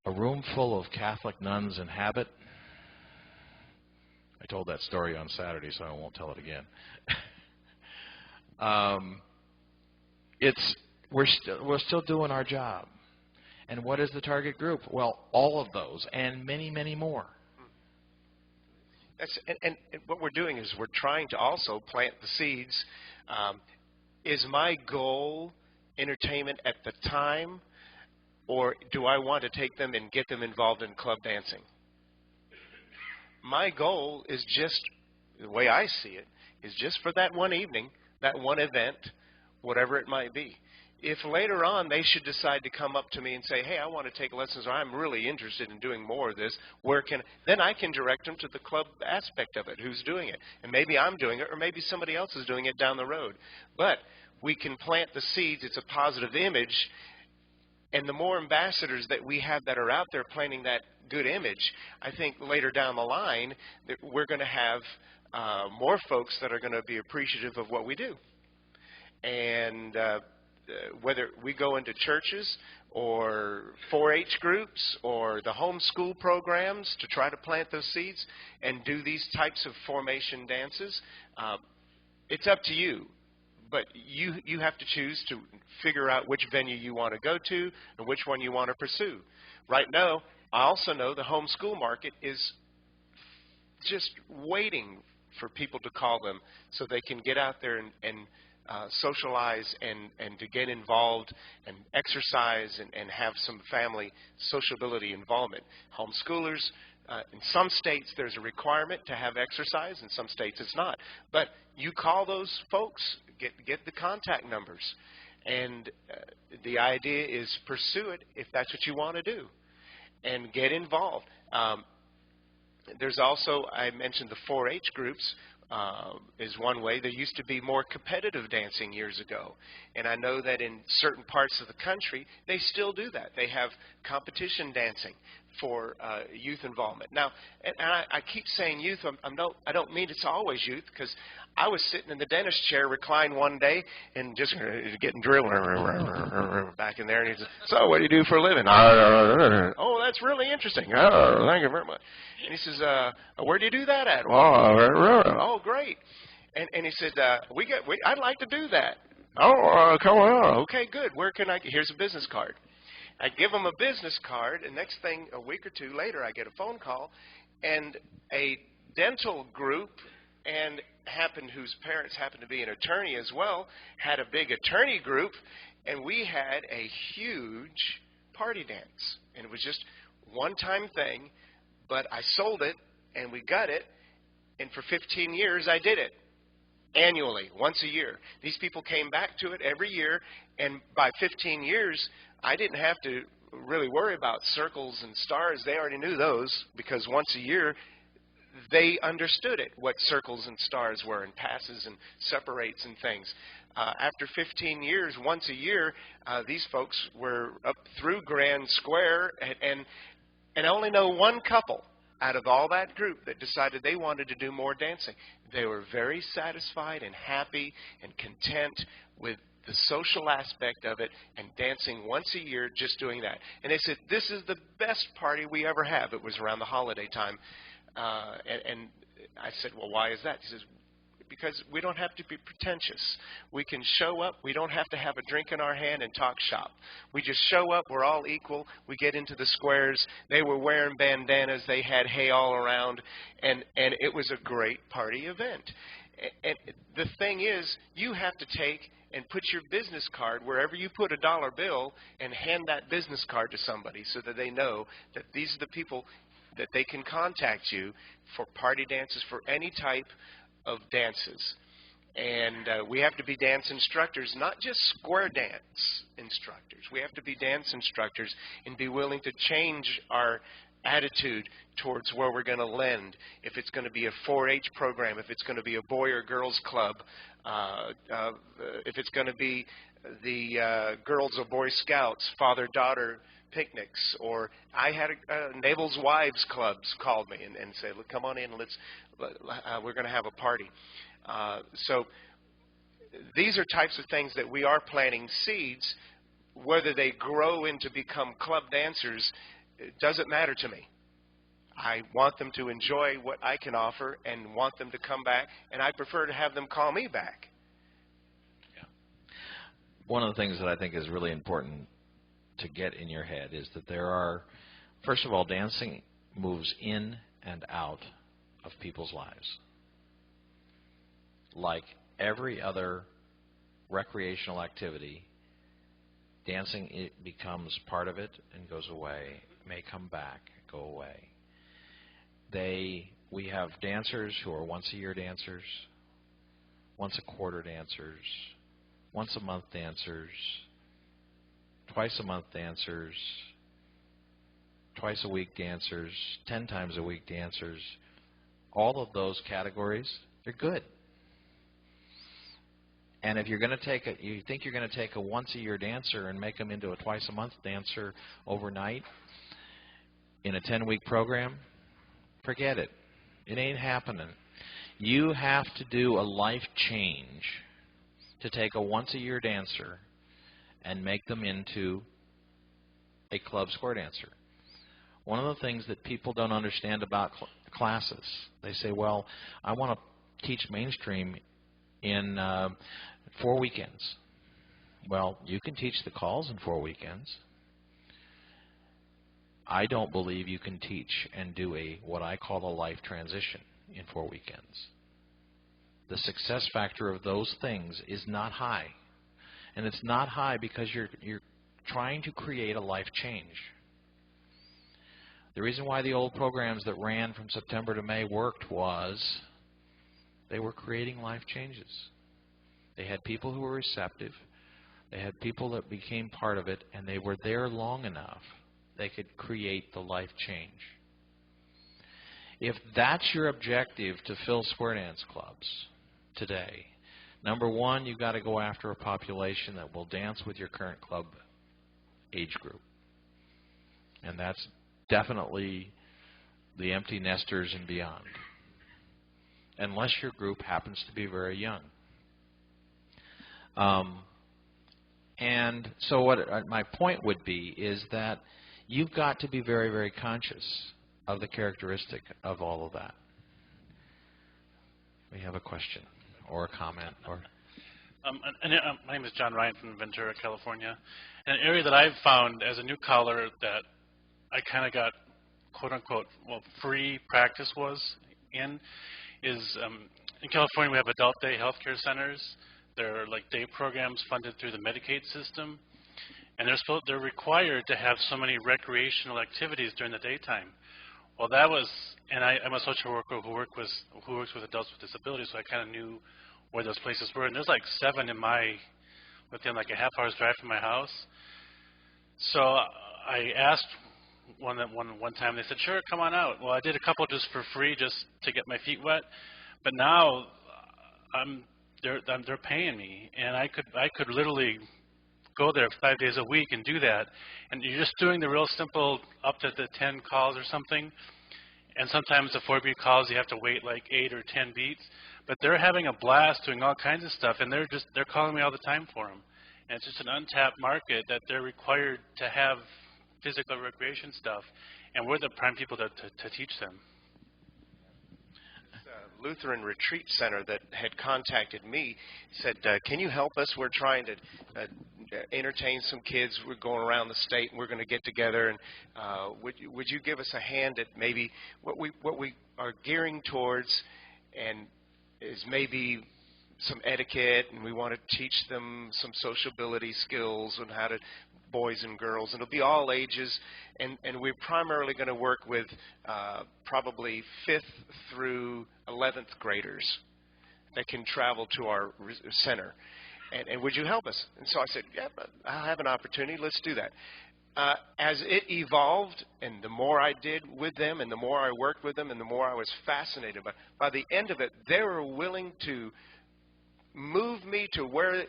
Speaker 3: a room full of Catholic nuns in habit. I told that story on Saturday, so I won't tell it again. We're still doing our job. And what is the target group? Well, all of those and many, many more.
Speaker 2: And what we're doing is we're trying to also plant the seeds. Is my goal entertainment at the time, or do I want to take them and get them involved in club dancing? My goal is just, the way I see it, is just for that one evening, that one event, whatever it might be. If later on they should decide to come up to me and say, hey, I want to take lessons, or I'm really interested in doing more of this, then I can direct them to the club aspect of it, who's doing it. And maybe I'm doing it, or maybe somebody else is doing it down the road. But we can plant the seeds. It's a positive image. And the more ambassadors that we have that are out there planting that good image, I think later down the line that we're going to have more folks that are going to be appreciative of what we do. And whether we go into churches or 4-H groups or the homeschool programs to try to plant those seeds and do these types of formation dances, it's up to you. But you have to choose to figure out which venue you want to go to and which one you want to pursue. Right now, I also know the homeschool market is just waiting for people to call them so they can get out there and socialize and to get involved and exercise and have some family sociability involvement. Homeschoolers, in some states there's a requirement to have exercise, in some states it's not. But you call those folks, get the contact numbers, and the idea is pursue it if that's what you want to do, and get involved. There's also, I mentioned the 4-H groups. Is one way. There used to be more competitive dancing years ago, and I know that in certain parts of the country they still do that. They have competition dancing for youth involvement. Now, and I keep saying youth. I don't mean it's always youth, because I was sitting in the dentist chair, reclined one day, and just getting drilled back in there, and he said, "So, what do you do for a living?" "Oh, that's really interesting. Oh, thank you very much." And he says, "Where do you do that at?" "Oh, great." And he said, "I'd like to do that." "Oh, come on. Okay, good. Where can I? Here's a business card." I give them a business card, and next thing, a week or two later, I get a phone call, and a dental group, and whose parents happened to be an attorney as well, had a big attorney group, and we had a huge party dance. And it was just one-time thing, but I sold it, and we got it, and for 15 years I did it. Annually, once a year. These people came back to it every year, and by 15 years, I didn't have to really worry about circles and stars. They already knew those, because once a year, they understood it, what circles and stars were, and passes and separates and things. After 15 years, once a year, these folks were up through Grand Square, and I only know one couple out of all that group that decided they wanted to do more dancing. They were very satisfied and happy and content with the social aspect of it, and dancing once a year, just doing that. And they said, "This is the best party we ever have." It was around the holiday time. And I said, "Well, why is that?" He says, "Because we don't have to be pretentious. We can show up. We don't have to have a drink in our hand and talk shop. We just show up. We're all equal. We get into the squares." They were wearing bandanas. They had hay all around. And it was a great party event. And the thing is, you have to take and put your business card wherever you put a dollar bill, and hand that business card to somebody so that they know that these are the people that they can contact you for party dances, for any type of dances. And we have to be dance instructors, not just square dance instructors. We have to be dance instructors and be willing to change our attitude towards where we're going to lend, if it's going to be a 4-H program, if it's going to be a boy or girls club, if it's going to be the Girls or Boy Scouts, father-daughter picnics, or I had Naval's Wives Clubs called me and said, look, come on in, we're going to have a party. So these are types of things that we are planting seeds. Whether they grow into become club dancers, it doesn't matter to me. I want them to enjoy what I can offer and want them to come back, and I prefer to have them call me back.
Speaker 3: Yeah. One of the things that I think is really important to get in your head is that there are, first of all, dancing moves in and out of people's lives. Like every other recreational activity, dancing, it becomes part of it and goes away, may come back, go away. We have dancers who are once-a-year dancers, once-a-quarter dancers, once-a-month dancers, twice-a-month dancers, twice-a-week dancers, 10 times a week dancers. All of those categories, they're good. And if you're going to you think you're going to take a once-a-year dancer and make them into a twice-a-month dancer overnight in a 10-week program, forget it. It ain't happening. You have to do a life change to take a once-a-year dancer and make them into a club square dancer. One of the things that people don't understand about classes, they say, well, I want to teach mainstream in 4 weekends. Well, you can teach the calls in 4 weekends. I don't believe you can teach and do what I call a life transition in 4 weekends. The success factor of those things is not high. And it's not high because you're trying to create a life change. The reason why the old programs that ran from September to May worked was they were creating life changes. They had people who were receptive. They had people that became part of it, and they were there long enough they could create the life change. If that's your objective to fill square dance clubs today, number one, you've got to go after a population that will dance with your current club age group. And that's definitely the empty nesters and beyond, unless your group happens to be very young. And so what my point would be is that you've got to be very, very conscious of the characteristic of all of that. We have a question or a comment.
Speaker 5: My name is John Ryan from Ventura, California. And an area that I've found as a new caller that I kind of got, quote-unquote, free practice was in is in California we have adult day healthcare centers. They're like day programs funded through the Medicaid system. And they're required to have so many recreational activities during the daytime. Well, that was, and I'm a social worker who works with adults with disabilities, so I kind of knew where those places were. And there's like 7 within like a half-hour's drive from my house. So I asked one time. They said, "Sure, come on out." Well, I did a couple just for free, just to get my feet wet. But now they're paying me, and I could literally go there 5 days a week and do that. And you're just doing the real simple up to the 10 calls or something. And sometimes the 4 beat calls, you have to wait like 8 or 10 beats. But they're having a blast doing all kinds of stuff, and they're calling me all the time for them. And it's just an untapped market that they're required to have physical recreation stuff, and we're the prime people to teach them.
Speaker 2: Lutheran Retreat Center that had contacted me said, can you help us? We're trying to entertain some kids. We're going around the state, and we're going to get together. And would you give us a hand at maybe what we are gearing towards, and is maybe some etiquette, and we want to teach them some sociability skills and how to boys and girls, and it'll be all ages, and we're primarily going to work with probably 5th through 11th graders that can travel to our center. And would you help us? And so I said, yeah, I'll have an opportunity. Let's do that. as it evolved, and the more I did with them, and the more I worked with them, and the more I was fascinated by the end of it, they were willing to move me to where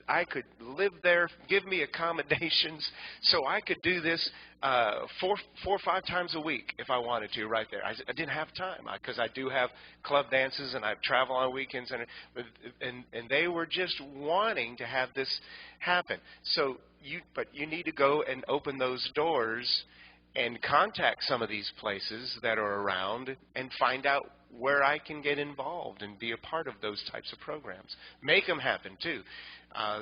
Speaker 2: I could live there, give me accommodations, so I could do this 4 or 5 times a week if I wanted to right there. I didn't have time because I do have club dances and I travel on weekends, and they were just wanting to have this happen. So but you need to go and open those doors and contact some of these places that are around and find out where I can get involved and be a part of those types of programs. Make them happen, too.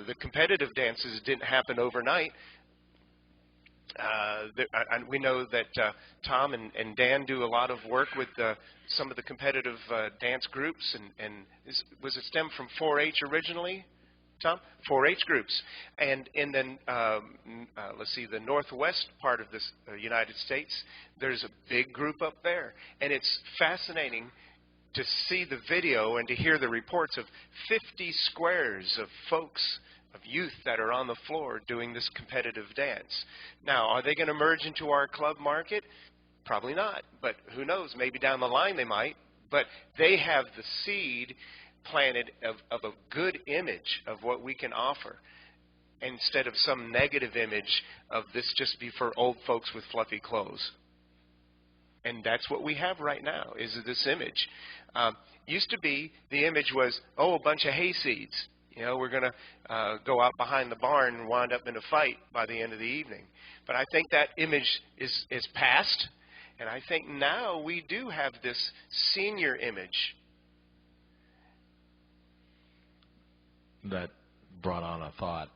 Speaker 2: The competitive dances didn't happen overnight. We know that Tom and Dan do a lot of work with some of the competitive dance groups, and was it stemmed from 4-H originally, Tom? 4-H groups. And in the, let's see, the northwest part of this United States, there's a big group up there. And it's fascinating to see the video and to hear the reports of 50 squares of folks, of youth that are on the floor doing this competitive dance. Now, are they going to merge into our club market? Probably not, but who knows? Maybe down the line they might. But they have the seed planted of a good image of what we can offer, instead of some negative image of this just be for old folks with fluffy clothes. And that's what we have right now, is this image. Used to be, the image was, oh, a bunch of hayseeds. You know, we're going to go out behind the barn and wind up in a fight by the end of the evening. But I think that image is past, and I think now we do have this senior image.
Speaker 3: That brought on a thought.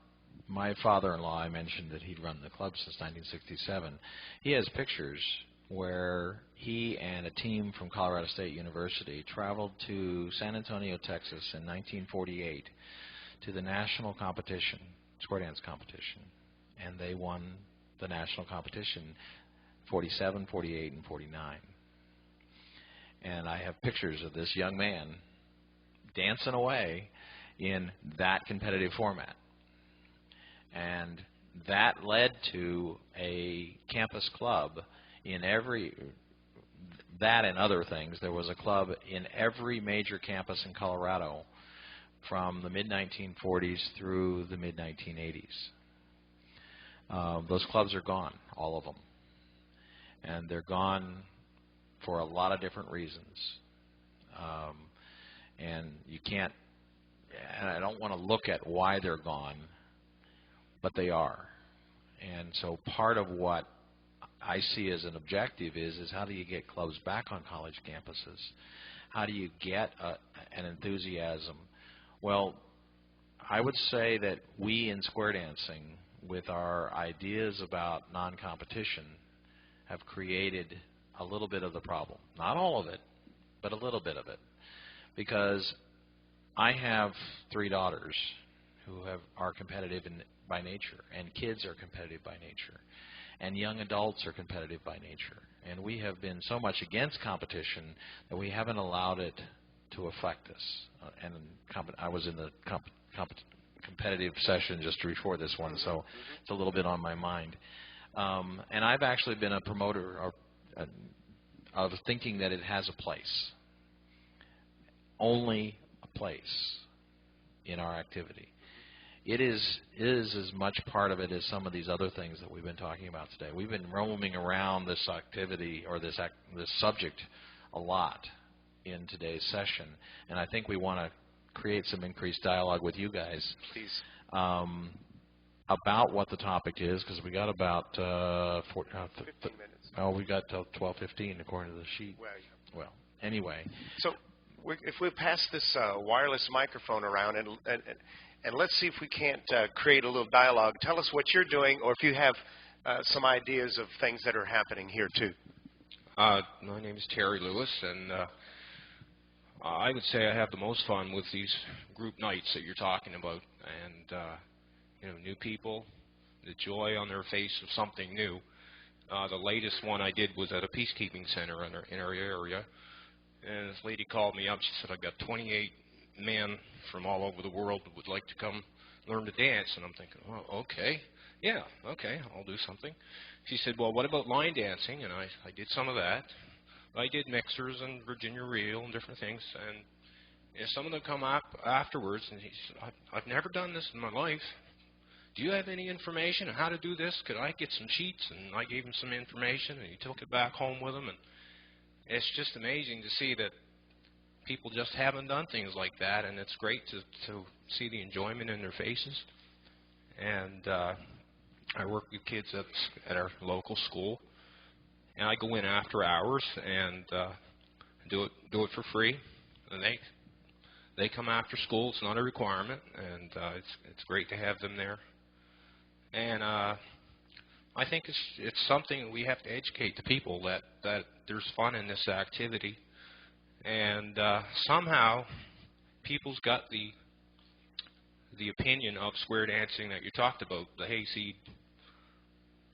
Speaker 3: My father-in-law, I mentioned that he'd run the club since 1967. He has pictures where he and a team from Colorado State University traveled to San Antonio, Texas in 1948 to the national competition, square dance competition, and they won the national competition 47, 48, and 49. And I have pictures of this young man dancing away in that competitive format. And that led to a campus club in that and other things. There was a club in every major campus in Colorado from the mid-1940s through the mid-1980s. Those clubs are gone, all of them. And they're gone for a lot of different reasons. And you can't, and I don't want to look at why they're gone, but they are. And so part of what I see as an objective is how do you get clubs back on college campuses? How do you get an enthusiasm? Well, I would say that we in square dancing, with our ideas about non-competition, have created a little bit of the problem. Not all of it, but a little bit of it. Because I have 3 daughters who are competitive by nature, and kids are competitive by nature, and young adults are competitive by nature. And we have been so much against competition that we haven't allowed it to affect us. And I was in the competitive session just before this one, so it's a little bit on my mind. And I've actually been a promoter of thinking that it has a place, only a place in our activity. It is as much part of it as some of these other things that we've been talking about today. We've been roaming around this activity or this subject a lot in today's session, and I think we want to create some increased dialogue with you guys.
Speaker 2: Please.
Speaker 3: About what the topic is, because we got about 15
Speaker 2: minutes.
Speaker 3: Oh, we got till 12:15 according to the sheet. Well, anyway.
Speaker 2: So if we pass this wireless microphone around and let's see if we can't create a little dialogue. Tell us what you're doing, or if you have some ideas of things that are happening here too.
Speaker 6: My name is Terry Lewis, and I would say I have the most fun with these group nights that you're talking about, and you know, new people, the joy on their face of something new. The latest one I did was at a peacekeeping center in our area, and this lady called me up. She said, I've got 28 men from all over the world that would like to come learn to dance. And I'm thinking, oh, okay. yeah, okay, I'll do something. She said, well, what about line dancing? And I did some of that. I did mixers and Virginia reel and different things. And some of them come up afterwards, and he said, I've never done this in my life. Do you have any information on how to do this? Could I get some sheets? And I gave him some information, and he took it back home with him. And it's just amazing to see that people just haven't done things like that, and it's great to see the enjoyment in their faces. And I work with kids at our local school, and I go in after hours and do it for free. And they come after school. It's not a requirement, and it's great to have them there. And I think it's something we have to educate the people that there's fun in this activity. And somehow people's got the opinion of square dancing that you talked about, the hayseed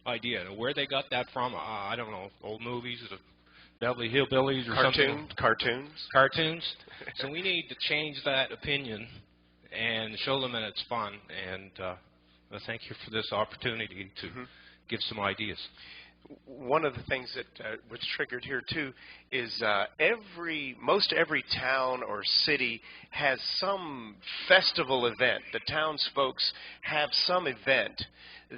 Speaker 6: idea. Where they got that from, I don't know, old movies, the Beverly Hillbillies or something. Cartoons. So we need to change that opinion and show them that it's fun. And thank you for this opportunity to give some ideas.
Speaker 2: One of the things that was triggered here too is most every town or city has some festival event. The townsfolks have some event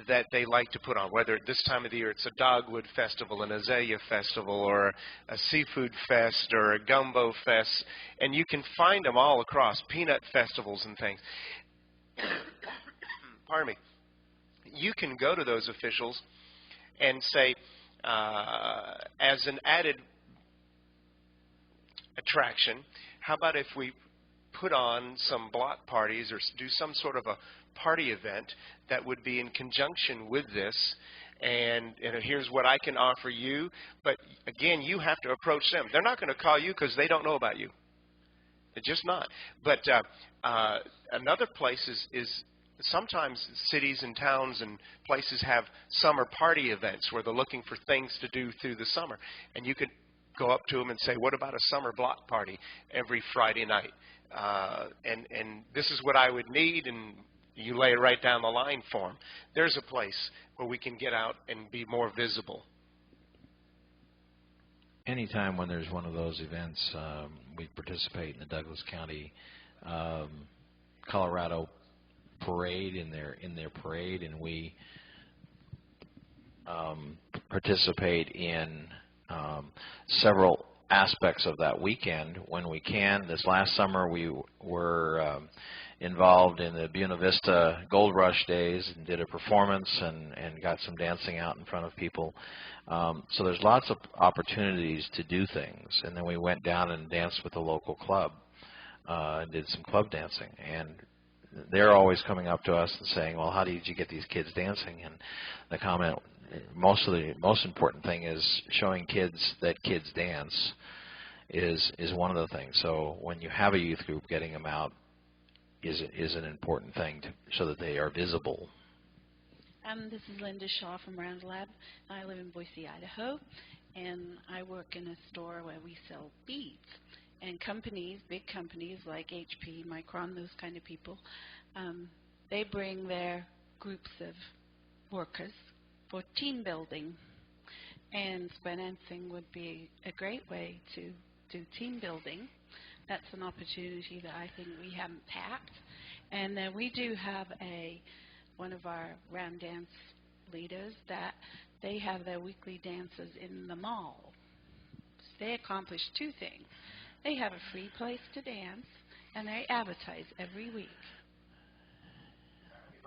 Speaker 2: that they like to put on, whether at this time of the year it's a dogwood festival, an azalea festival, or a seafood fest, or a gumbo fest, and you can find them all across, peanut festivals and things. Pardon me. You can go to those officials and say, as an added attraction, how about if we put on some block parties or do some sort of a party event that would be in conjunction with this, and here's what I can offer you. But again, you have to approach them. They're not going to call you because they don't know about you. They're just not. But another place is sometimes cities and towns and places have summer party events where they're looking for things to do through the summer. And you could go up to them and say, what about a summer block party every Friday night? And this is what I would need, and you lay it right down the line for them. There's a place where we can get out and be more visible.
Speaker 3: Anytime when there's one of those events, we participate in the Douglas County, Colorado parade in their parade, and we participate in several aspects of that weekend when we can. This last summer we were involved in the Buena Vista Gold Rush days and did a performance and got some dancing out in front of people. So there's lots of opportunities to do things. And then we went down and danced with the local club and did some club dancing. And they're always coming up to us and saying, well, how did you get these kids dancing? And the comment, most important thing is showing kids that kids dance is one of the things. So when you have a youth group, getting them out is an important thing so that they are visible.
Speaker 7: This is Linda Shaw from CALLERLAB. I live in Boise, Idaho, and I work in a store where we sell beads. And companies, big companies like HP, Micron, those kind of people, they bring their groups of workers for team building. And square dancing would be a great way to do team building. That's an opportunity that I think we haven't tapped. And then we do have one of our round dance leaders that they have their weekly dances in the mall. So they accomplish two things. They have a free place to dance, and they advertise every week.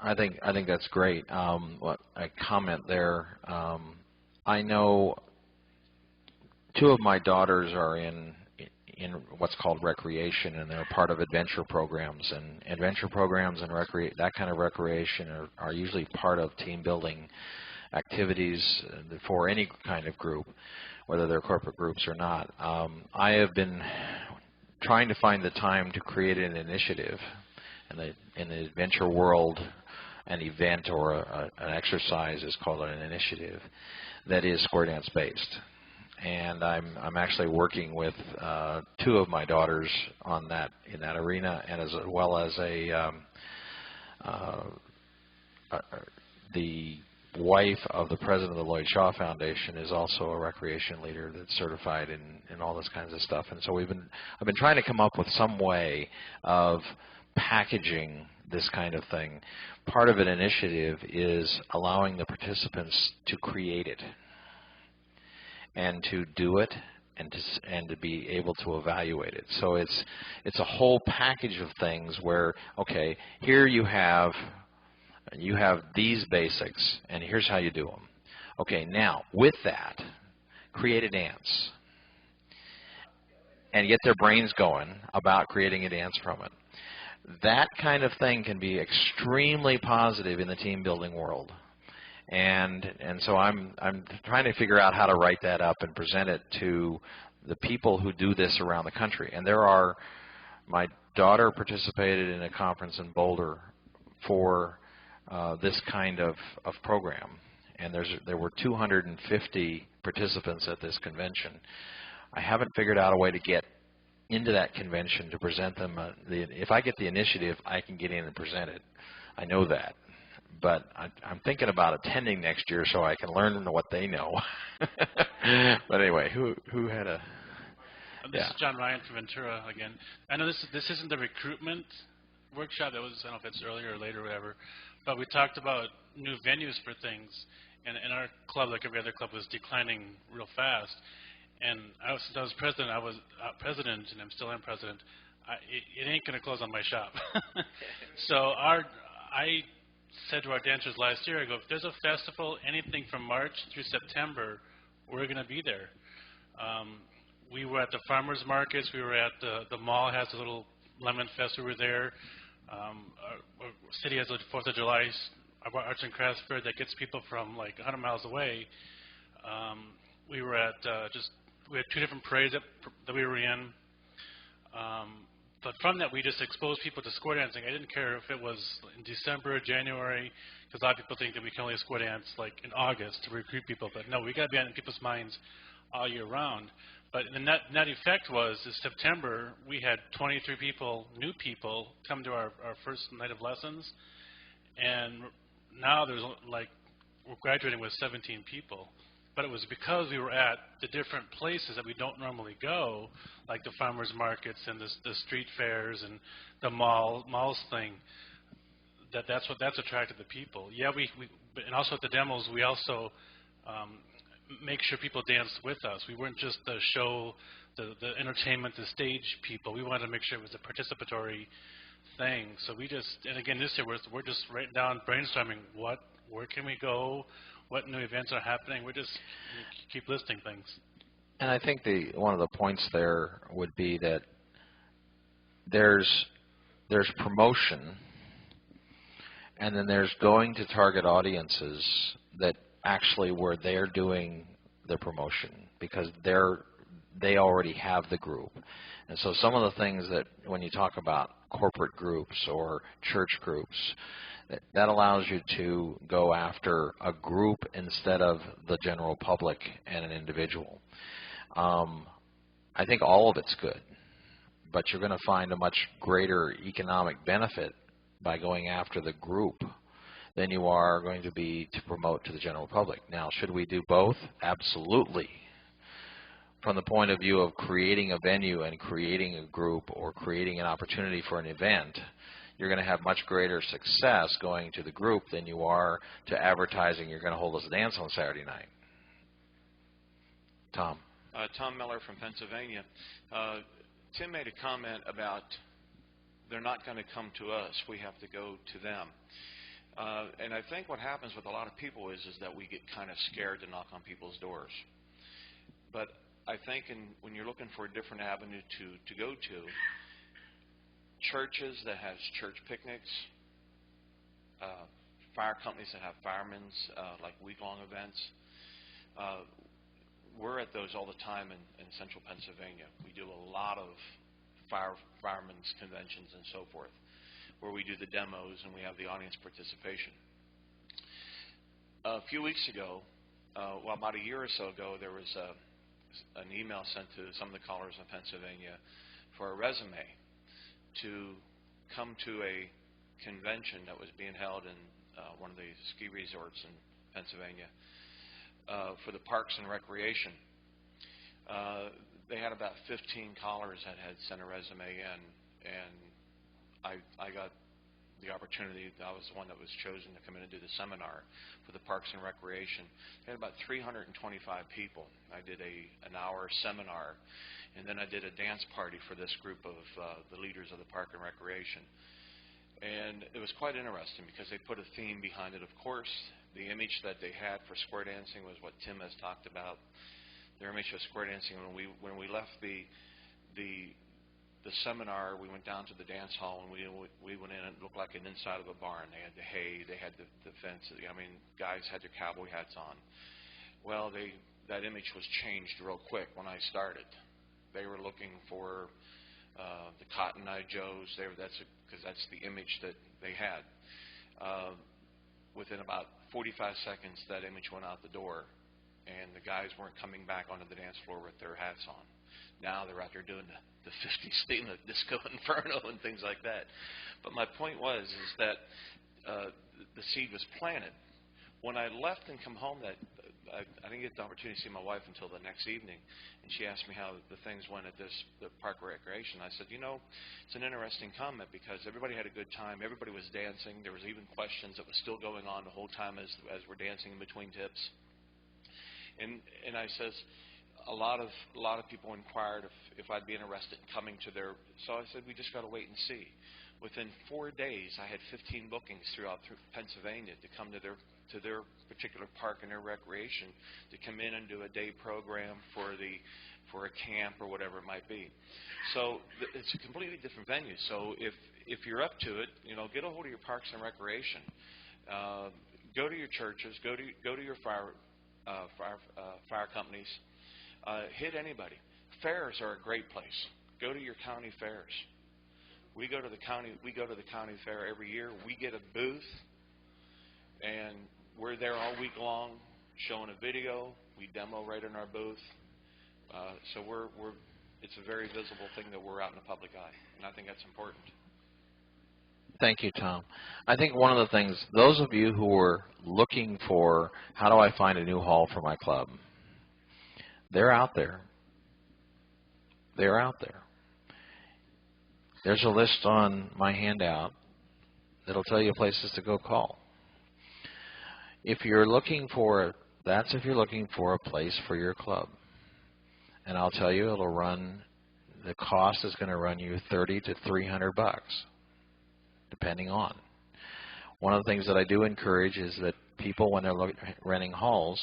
Speaker 3: I think that's great. What I comment there. I know two of my daughters are in what's called recreation, and they're part of adventure programs. And adventure programs and that kind of recreation are usually part of team building activities for any kind of group, whether they're corporate groups or not. I have been trying to find the time to create an initiative in the adventure world. An event or an exercise is called an initiative that is square dance based. And I'm actually working with two of my daughters on that in that arena, and as well as the wife of the president of the Lloyd Shaw Foundation is also a recreation leader that's certified in all this kinds of stuff. And so I've been trying to come up with some way of packaging this kind of thing. Part of an initiative is allowing the participants to create it and to do it and to be able to evaluate it. So it's a whole package of things where, okay, here you have these basics, and here's how you do them. Okay, now, with that, create a dance and get their brains going about creating a dance from it. That kind of thing can be extremely positive in the team building world. And so I'm trying to figure out how to write that up and present it to the people who do this around the country. And my daughter participated in a conference in Boulder for this kind of program, and there were 250 participants at this convention. I haven't figured out a way to get into that convention to present them. If I get the initiative, I can get in and present it. I know that, but I'm thinking about attending next year so I can learn what they know. But anyway, who had a?
Speaker 5: This is John Ryan from Ventura again. I know this isn't the recruitment workshop. That was, I don't know if it's earlier or later or whatever. But we talked about new venues for things, and our club, like every other club, was declining real fast. And since I was president, and I'm still am president. It ain't going to close on my shop. So I said to our dancers last year, I go, if there's a festival, anything from March through September, we're going to be there. We were at the farmers markets. We were at the mall has a little lemon fest. We were there. Our city has a 4th of July arts and crafts fair that gets people from like 100 miles away. We were at we had 2 different parades that we were in. But from that, we just exposed people to square dancing. I didn't care if it was in December or January, because a lot of people think that we can only square dance like in August to recruit people. But no, we got to be in people's minds all year round. But the net effect was, in September, we had 23 people, new people, come to our first night of lessons. And now there's we're graduating with 17 people. But it was because we were at the different places that we don't normally go, like the farmers markets and the street fairs and the malls thing, that's attracted the people. Yeah, and also at the demos, we also make sure people danced with us. We weren't just the show, the entertainment, the stage people. We wanted to make sure it was a participatory thing. So and again, this year we're just writing down, brainstorming where can we go, what new events are happening. We keep listing things.
Speaker 3: And I think one of the points there would be that there's promotion, and then there's going to target audiences that actually where they're doing the promotion, because they already have the group. And so some of the things that when you talk about corporate groups or church groups, that allows you to go after a group instead of the general public and an individual. I think all of it's good, but you're going to find a much greater economic benefit by going after the group than you are going to be to promote to the general public. Now, should we do both? Absolutely. From the point of view of creating a venue and creating a group or creating an opportunity for an event, you're going to have much greater success going to the group than you are to advertising you're going to hold us a dance on Saturday night. Tom.
Speaker 8: Tom Miller from Pennsylvania. Tim made a comment about they're not going to come to us. We have to go to them. And I think what happens with a lot of people is that we get kind of scared to knock on people's doors. But I think when you're looking for a different avenue to go to, churches that have church picnics, fire companies that have firemen's like week-long events, we're at those all the time in central Pennsylvania. We do a lot of firemen's conventions and so forth, where we do the demos and we have the audience participation. A few weeks ago, about a year or so ago, there was an email sent to some of the callers in Pennsylvania for a resume to come to a convention that was being held in one of the ski resorts in Pennsylvania, for the Parks and Recreation. They had about 15 callers that had sent a resume in, and I got the opportunity. I was the one that was chosen to come in and do the seminar for the Parks and Recreation. They had about 325 people. I did an hour seminar, and then I did a dance party for this group of the leaders of the Park and Recreation. And it was quite interesting because they put a theme behind it. Of course, the image that they had for square dancing was what Tim has talked about. Their image of square dancing, when we left the seminar, we went down to the dance hall, and we went in, and it looked like an inside of a barn. They had the hay, they had the fence. I mean, guys had their cowboy hats on. Well, that image was changed real quick when I started. They were looking for the Cotton Eye Joes. Because that's the image that they had. Within about 45 seconds, that image went out the door, and the guys weren't coming back onto the dance floor with their hats on. Now they're out there doing the 50s theme of Disco Inferno and things like that. But my point is that the seed was planted. When I left and come home, I didn't get the opportunity to see my wife until the next evening, and she asked me how the things went at the Park Recreation. I said, it's an interesting comment because everybody had a good time. Everybody was dancing. There was even questions that was still going on the whole time as we're dancing in between tips. And I says, a lot of people inquired if I'd be interested in coming to their. So I said, we just got to wait and see. Within 4 days, I had 15 bookings throughout Pennsylvania to come to their particular park and their recreation, to come in and do a day program for a camp or whatever it might be. So it's a completely different venue. So if you're up to it, get a hold of your parks and recreation. Go to your churches. Go to your fire companies. Hit anybody. Fairs are a great place. Go to your county fairs. We go to the county fair every year. We get a booth, and we're there all week long, showing a video. We demo right in our booth. So it's a very visible thing that we're out in the public eye, and I think that's important.
Speaker 3: Thank you, Tom. I think one of the things, those of you who are looking for how do I find a new hall for my club, they're out there. They're out there. There's a list on my handout that'll tell you places to go call. If you're looking for, that's if you're looking for a place for your club. And I'll tell you, it'll run, the cost is going to run you $30 to $300, depending on. One of the things that I do encourage is that people, when they're renting halls,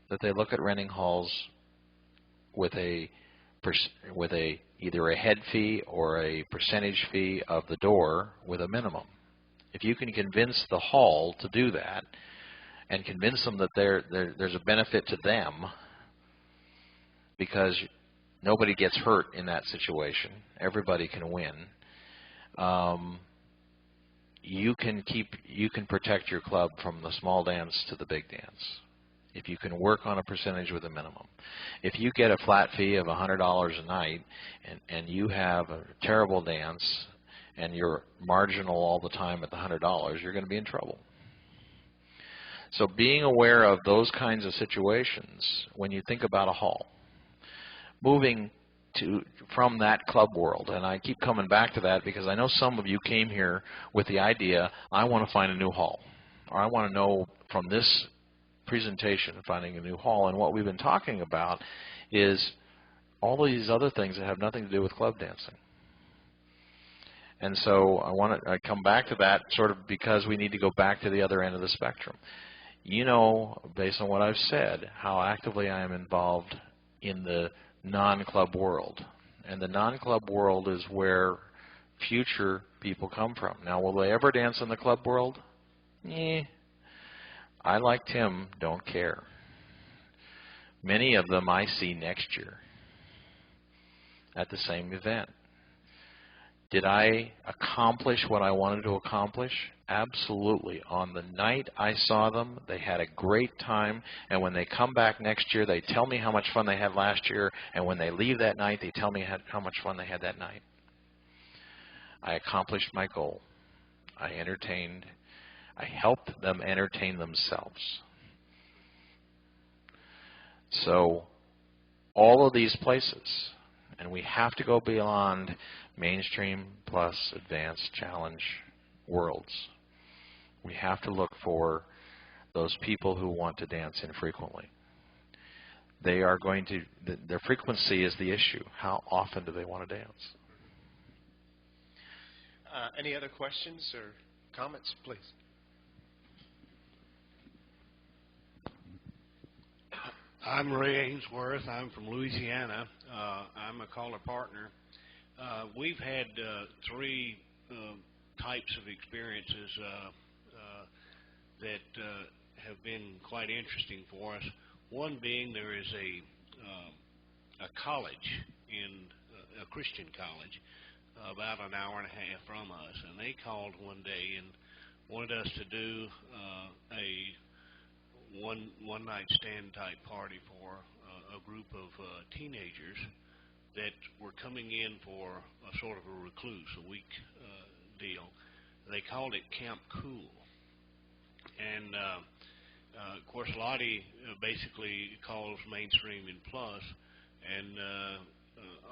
Speaker 3: that they look at renting halls with either a head fee or a percentage fee of the door with a minimum. If you can convince the hall to do that and convince them that there's a benefit to them, because nobody gets hurt in that situation, everybody can win, you can protect your club from the small dance to the big dance if you can work on a percentage with a minimum. If you get a flat fee of $100 a night and you have a terrible dance and you're marginal all the time at the $100, you're going to be in trouble. So being aware of those kinds of situations when you think about a hall, moving from that club world, and I keep coming back to that because I know some of you came here with the idea, I want to find a new hall, or I want to know from this presentation finding a new hall, and what we've been talking about is all of these other things that have nothing to do with club dancing. And so I come back to that sort of because we need to go back to the other end of the spectrum. You know, based on what I've said, how actively I am involved in the non-club world. And the non-club world is where future people come from. Now, will they ever dance in the club world? I, like Tim, don't care. Many of them I see next year at the same event. Did I accomplish what I wanted to accomplish? Absolutely. On the night I saw them, they had a great time, and when they come back next year, they tell me how much fun they had last year, and when they leave that night, they tell me how much fun they had that night. I accomplished my goal. I entertained. I help them entertain themselves. So all of these places, and we have to go beyond mainstream plus advanced challenge worlds. We have to look for those people who want to dance infrequently. They are going to, their frequency is the issue. How often do they want to dance?
Speaker 2: Any other questions or comments, please?
Speaker 9: I'm Ray Ainsworth. I'm from Louisiana. I'm a caller partner. We've had three types of experiences that have been quite interesting for us. One being there is a college, a Christian college, about an hour and a half from us, and they called one day and wanted us to do a one-night stand type party for a group of teenagers that were coming in for a sort of a recluse, a week deal. They called it Camp Cool. And, of course, Lottie basically calls Mainstream and Plus, and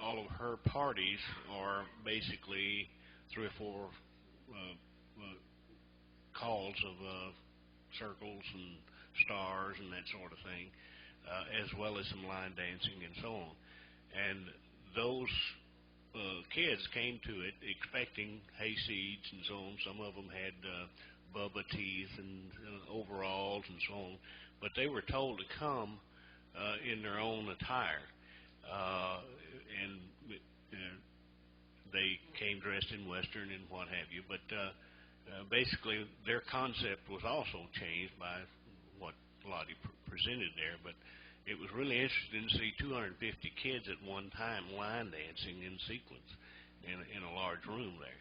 Speaker 9: all of her parties are basically 3 or 4 calls of circles and stars and that sort of thing, as well as some line dancing and so on. And those kids came to it expecting hayseeds and so on. Some of them had Bubba teeth and overalls and so on, but they were told to come in their own attire, and they came dressed in Western and what have you. But basically, their concept was also changed by what Lottie presented there. But it was really interesting to see 250 kids at one time line dancing in sequence in a large room there.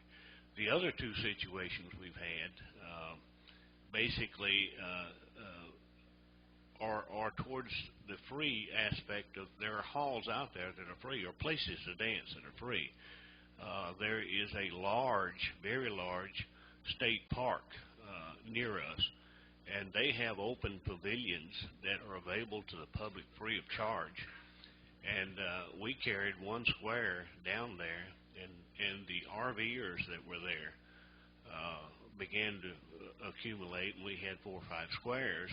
Speaker 9: The other two situations we've had basically are towards the free aspect of, there are halls out there that are free, or places to dance that are free. There is a large, very large state park near us, and they have open pavilions that are available to the public free of charge. And we carried one square down there, and the RVers that were there began to accumulate, and we had 4 or 5 squares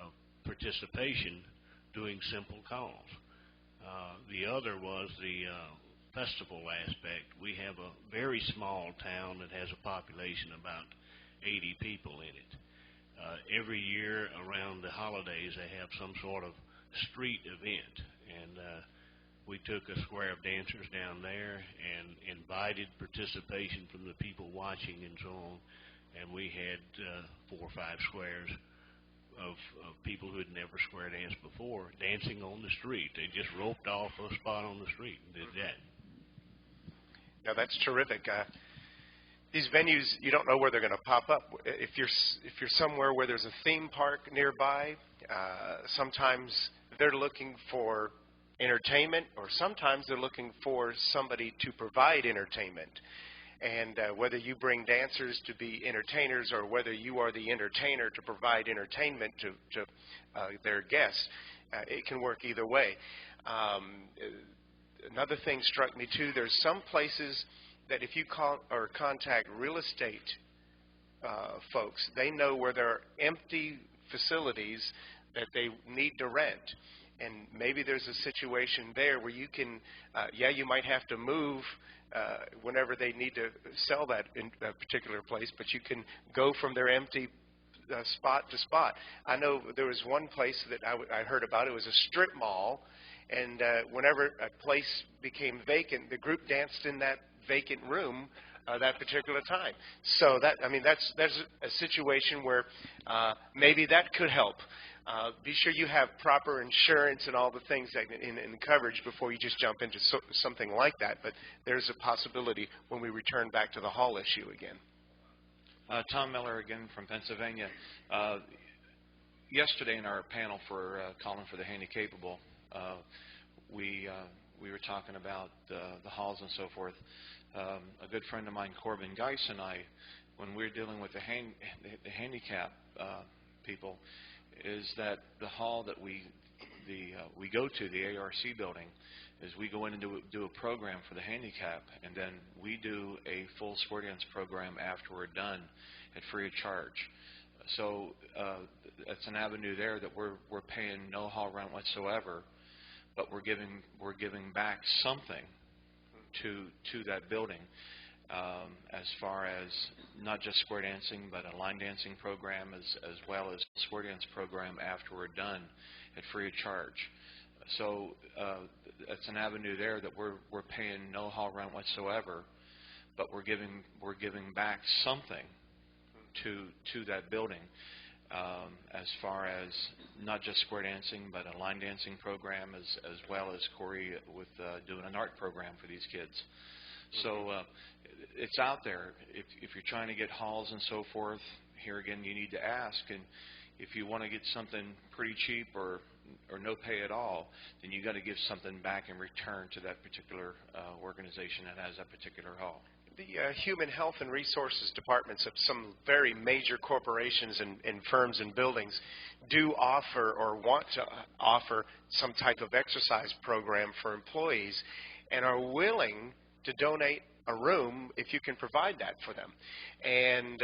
Speaker 9: of participation doing simple calls. The other was the festival aspect. We have a very small town that has a population of about 80 people in it. Every year around the holidays they have some sort of street event, and we took a square of dancers down there and invited participation from the people watching and so on, and we had 4 or 5 squares of people who had never square danced before dancing on the street. They just roped off a spot on the street and did that.
Speaker 2: Now that's terrific. These venues, you don't know where they're going to pop up. If you're somewhere where there's a theme park nearby, sometimes they're looking for entertainment, or sometimes they're looking for somebody to provide entertainment. And whether you bring dancers to be entertainers, or whether you are the entertainer to provide entertainment to their guests, it can work either way. Another thing struck me too, there's some places that if you call or contact real estate folks, they know where there are empty facilities that they need to rent. And maybe there's a situation there where you can, you might have to move whenever they need to sell that in a particular place, but you can go from their empty spot to spot. I know there was one place that I heard about. It was a strip mall, and whenever a place became vacant, the group danced in that vacant room that particular time. So that, I mean, that's a situation where maybe that could help. Be sure you have proper insurance and all the things that in coverage before you just jump into something like that. But there's a possibility when we return back to the hall issue again.
Speaker 8: Tom Miller again from Pennsylvania. Yesterday in our panel for calling for the handy capable, we we were talking about the halls and so forth. A good friend of mine, Corbin Geis, and I, when we're dealing with the handicap people, is that the hall that we go to, the ARC building, is we go in and do a program for the handicap, and then we do a full square dance program after we're done at free of charge. So that's an avenue there that we're paying no hall rent whatsoever, but we're giving back something to that building, as far as not just square dancing, but a line dancing program as well as a square dance program after we're done at free of charge. So that's an avenue there that we're paying no hall rent whatsoever, but we're giving back something to that building, as far as not just square dancing, but a line dancing program as well as Corey with doing an art program for these kids. So it's out there. If you're trying to get halls and so forth, here again you need to ask. And if you want to get something pretty cheap or no pay at all, then you got to give something back in return to that particular organization that has that particular hall.
Speaker 2: The human health and resources departments of some very major corporations and firms and buildings do offer or want to offer some type of exercise program for employees, and are willing to donate a room if you can provide that for them. And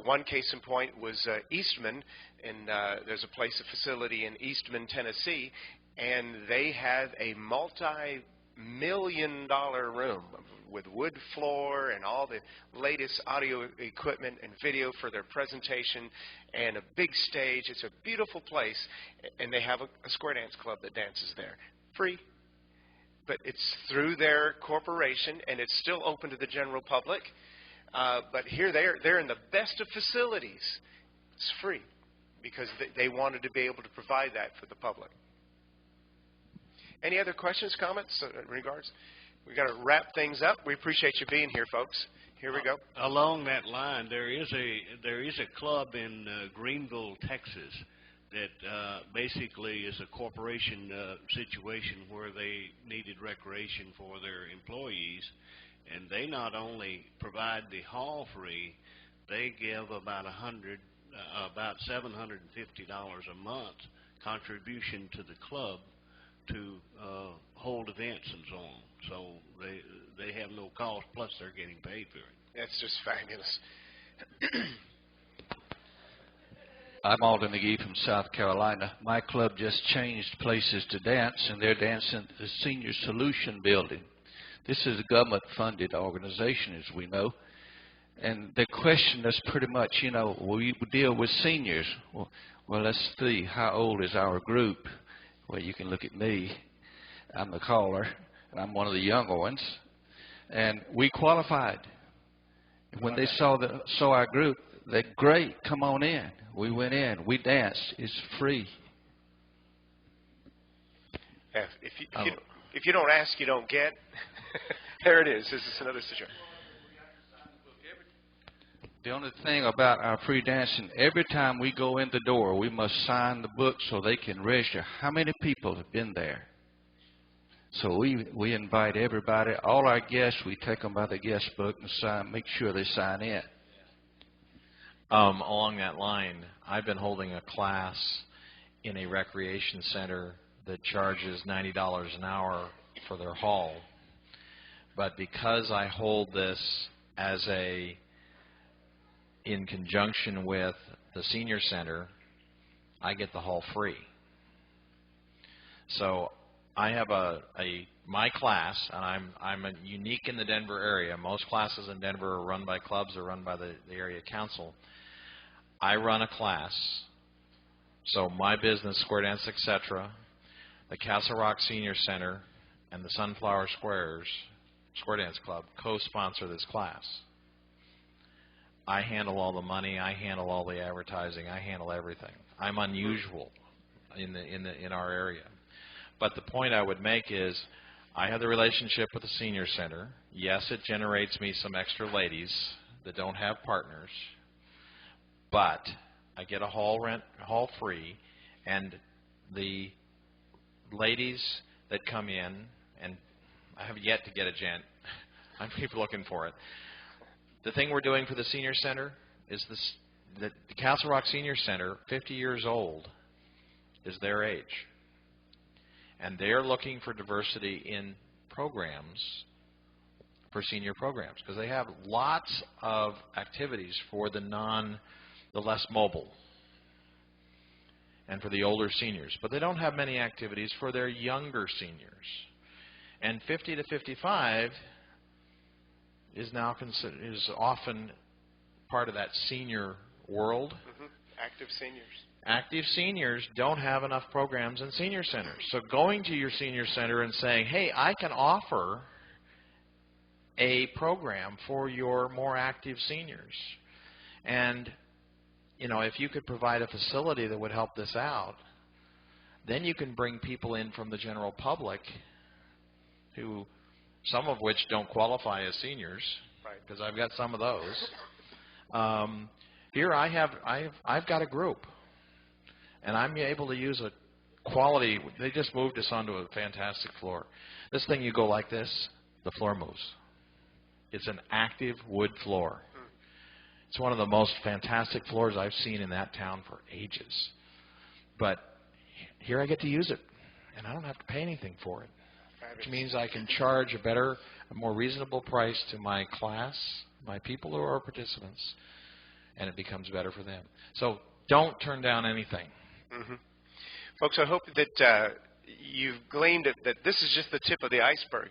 Speaker 2: one case in point was Eastman, and there's a facility in Eastman, Tennessee, and they have a multi-million-dollar room with wood floor and all the latest audio equipment and video for their presentation and a big stage. It's a beautiful place, and they have a square dance club that dances there. Free. But it's through their corporation, and it's still open to the general public. But here they're in the best of facilities. It's free because they wanted to be able to provide that for the public. Any other questions, comments in regards? We've got to wrap things up. We appreciate you being here, folks. Here we go.
Speaker 9: Along that line, there is a club in Greenville, Texas, that basically is a corporation situation where they needed recreation for their employees, and they not only provide the hall free, they give about $750 a month contribution to the club to hold events and so on. So they have no cost, plus they're getting paid for it.
Speaker 2: That's just fabulous.
Speaker 10: I'm Alden McGee from South Carolina. My club just changed places to dance, and they're dancing at the Senior Solution Building. This is a government-funded organization, as we know. And the question is pretty much, you know, we deal with seniors. Well, let's see, how old is our group? Well, you can look at me. I'm the caller, and I'm one of the younger ones. And we qualified. When they saw our group, they're great, come on in. We went in, we danced, it's free.
Speaker 2: Yeah, if you don't ask, you don't get. There it is. This is another situation.
Speaker 10: The only thing about our free dancing, every time we go in the door, we must sign the book so they can register how many people have been there. So we invite everybody, all our guests, we take them by the guest book and make sure they sign in.
Speaker 3: Along that line, I've been holding a class in a recreation center that charges $90 an hour for their hall. But because I hold this in conjunction with the senior center, I get the hall free. So I have my class, and I'm unique in the Denver area. Most classes in Denver are run by clubs or run by the area council. I run a class, so my business, Square Dance, etc., the Castle Rock Senior Center, and the Sunflower Squares Square Dance Club co-sponsor this class. I handle all the money, I handle all the advertising, I handle everything. I'm unusual in our area. But the point I would make is I have the relationship with the Senior Center. Yes, it generates me some extra ladies that don't have partners, but I get a hall free, and the ladies that come in, and I have yet to get a gent. I keep looking for it. The thing we're doing for the senior center is this: the Castle Rock Senior Center, 50 years old, is their age, and they're looking for diversity in programs for senior programs because they have lots of activities for the less mobile and for the older seniors, but they don't have many activities for their younger seniors. And 50 to 55 is now is often part of that senior world.
Speaker 2: Active seniors.
Speaker 3: Active seniors don't have enough programs in senior centers. So going to your senior center and saying, hey, I can offer a program for your more active seniors. And, you know, if you could provide a facility that would help this out, then you can bring people in from the general public who, some of which don't qualify as seniors, because I've got some of those. Here I've got a group, and I'm able to use a quality. They just moved us onto a fantastic floor. This thing, you go like this, the floor moves. It's an active wood floor. It's one of the most fantastic floors I've seen in that town for ages. But here I get to use it, and I don't have to pay anything for it, which means I can charge a more reasonable price to my class, my people who are participants, and it becomes better for them. So don't turn down anything.
Speaker 2: Folks, I hope that you've gleaned that this is just the tip of the iceberg.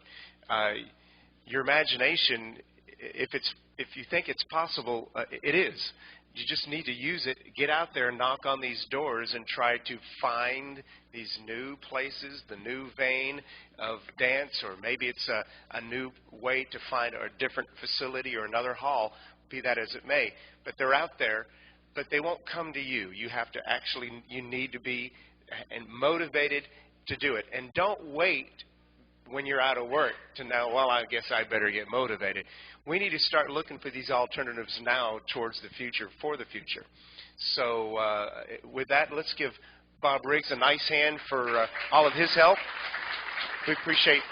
Speaker 2: Your imagination, if you think it's possible, it is. You just need to use it. Get out there and knock on these doors and try to find these new places, the new vein of dance, or maybe it's a new way to find a different facility or another hall, be that as it may. But they're out there, but they won't come to you. You have to actually, you need to be motivated to do it. And don't wait when you're out of work to know, well, I guess I better get motivated. We need to start looking for these alternatives now towards the future, for the future. So with that, let's give Bob Riggs a nice hand for all of his help. We appreciate.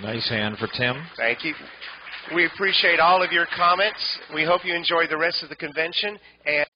Speaker 3: Nice hand for Tim.
Speaker 2: Thank you. We appreciate all of your comments. We hope you enjoy the rest of the convention. And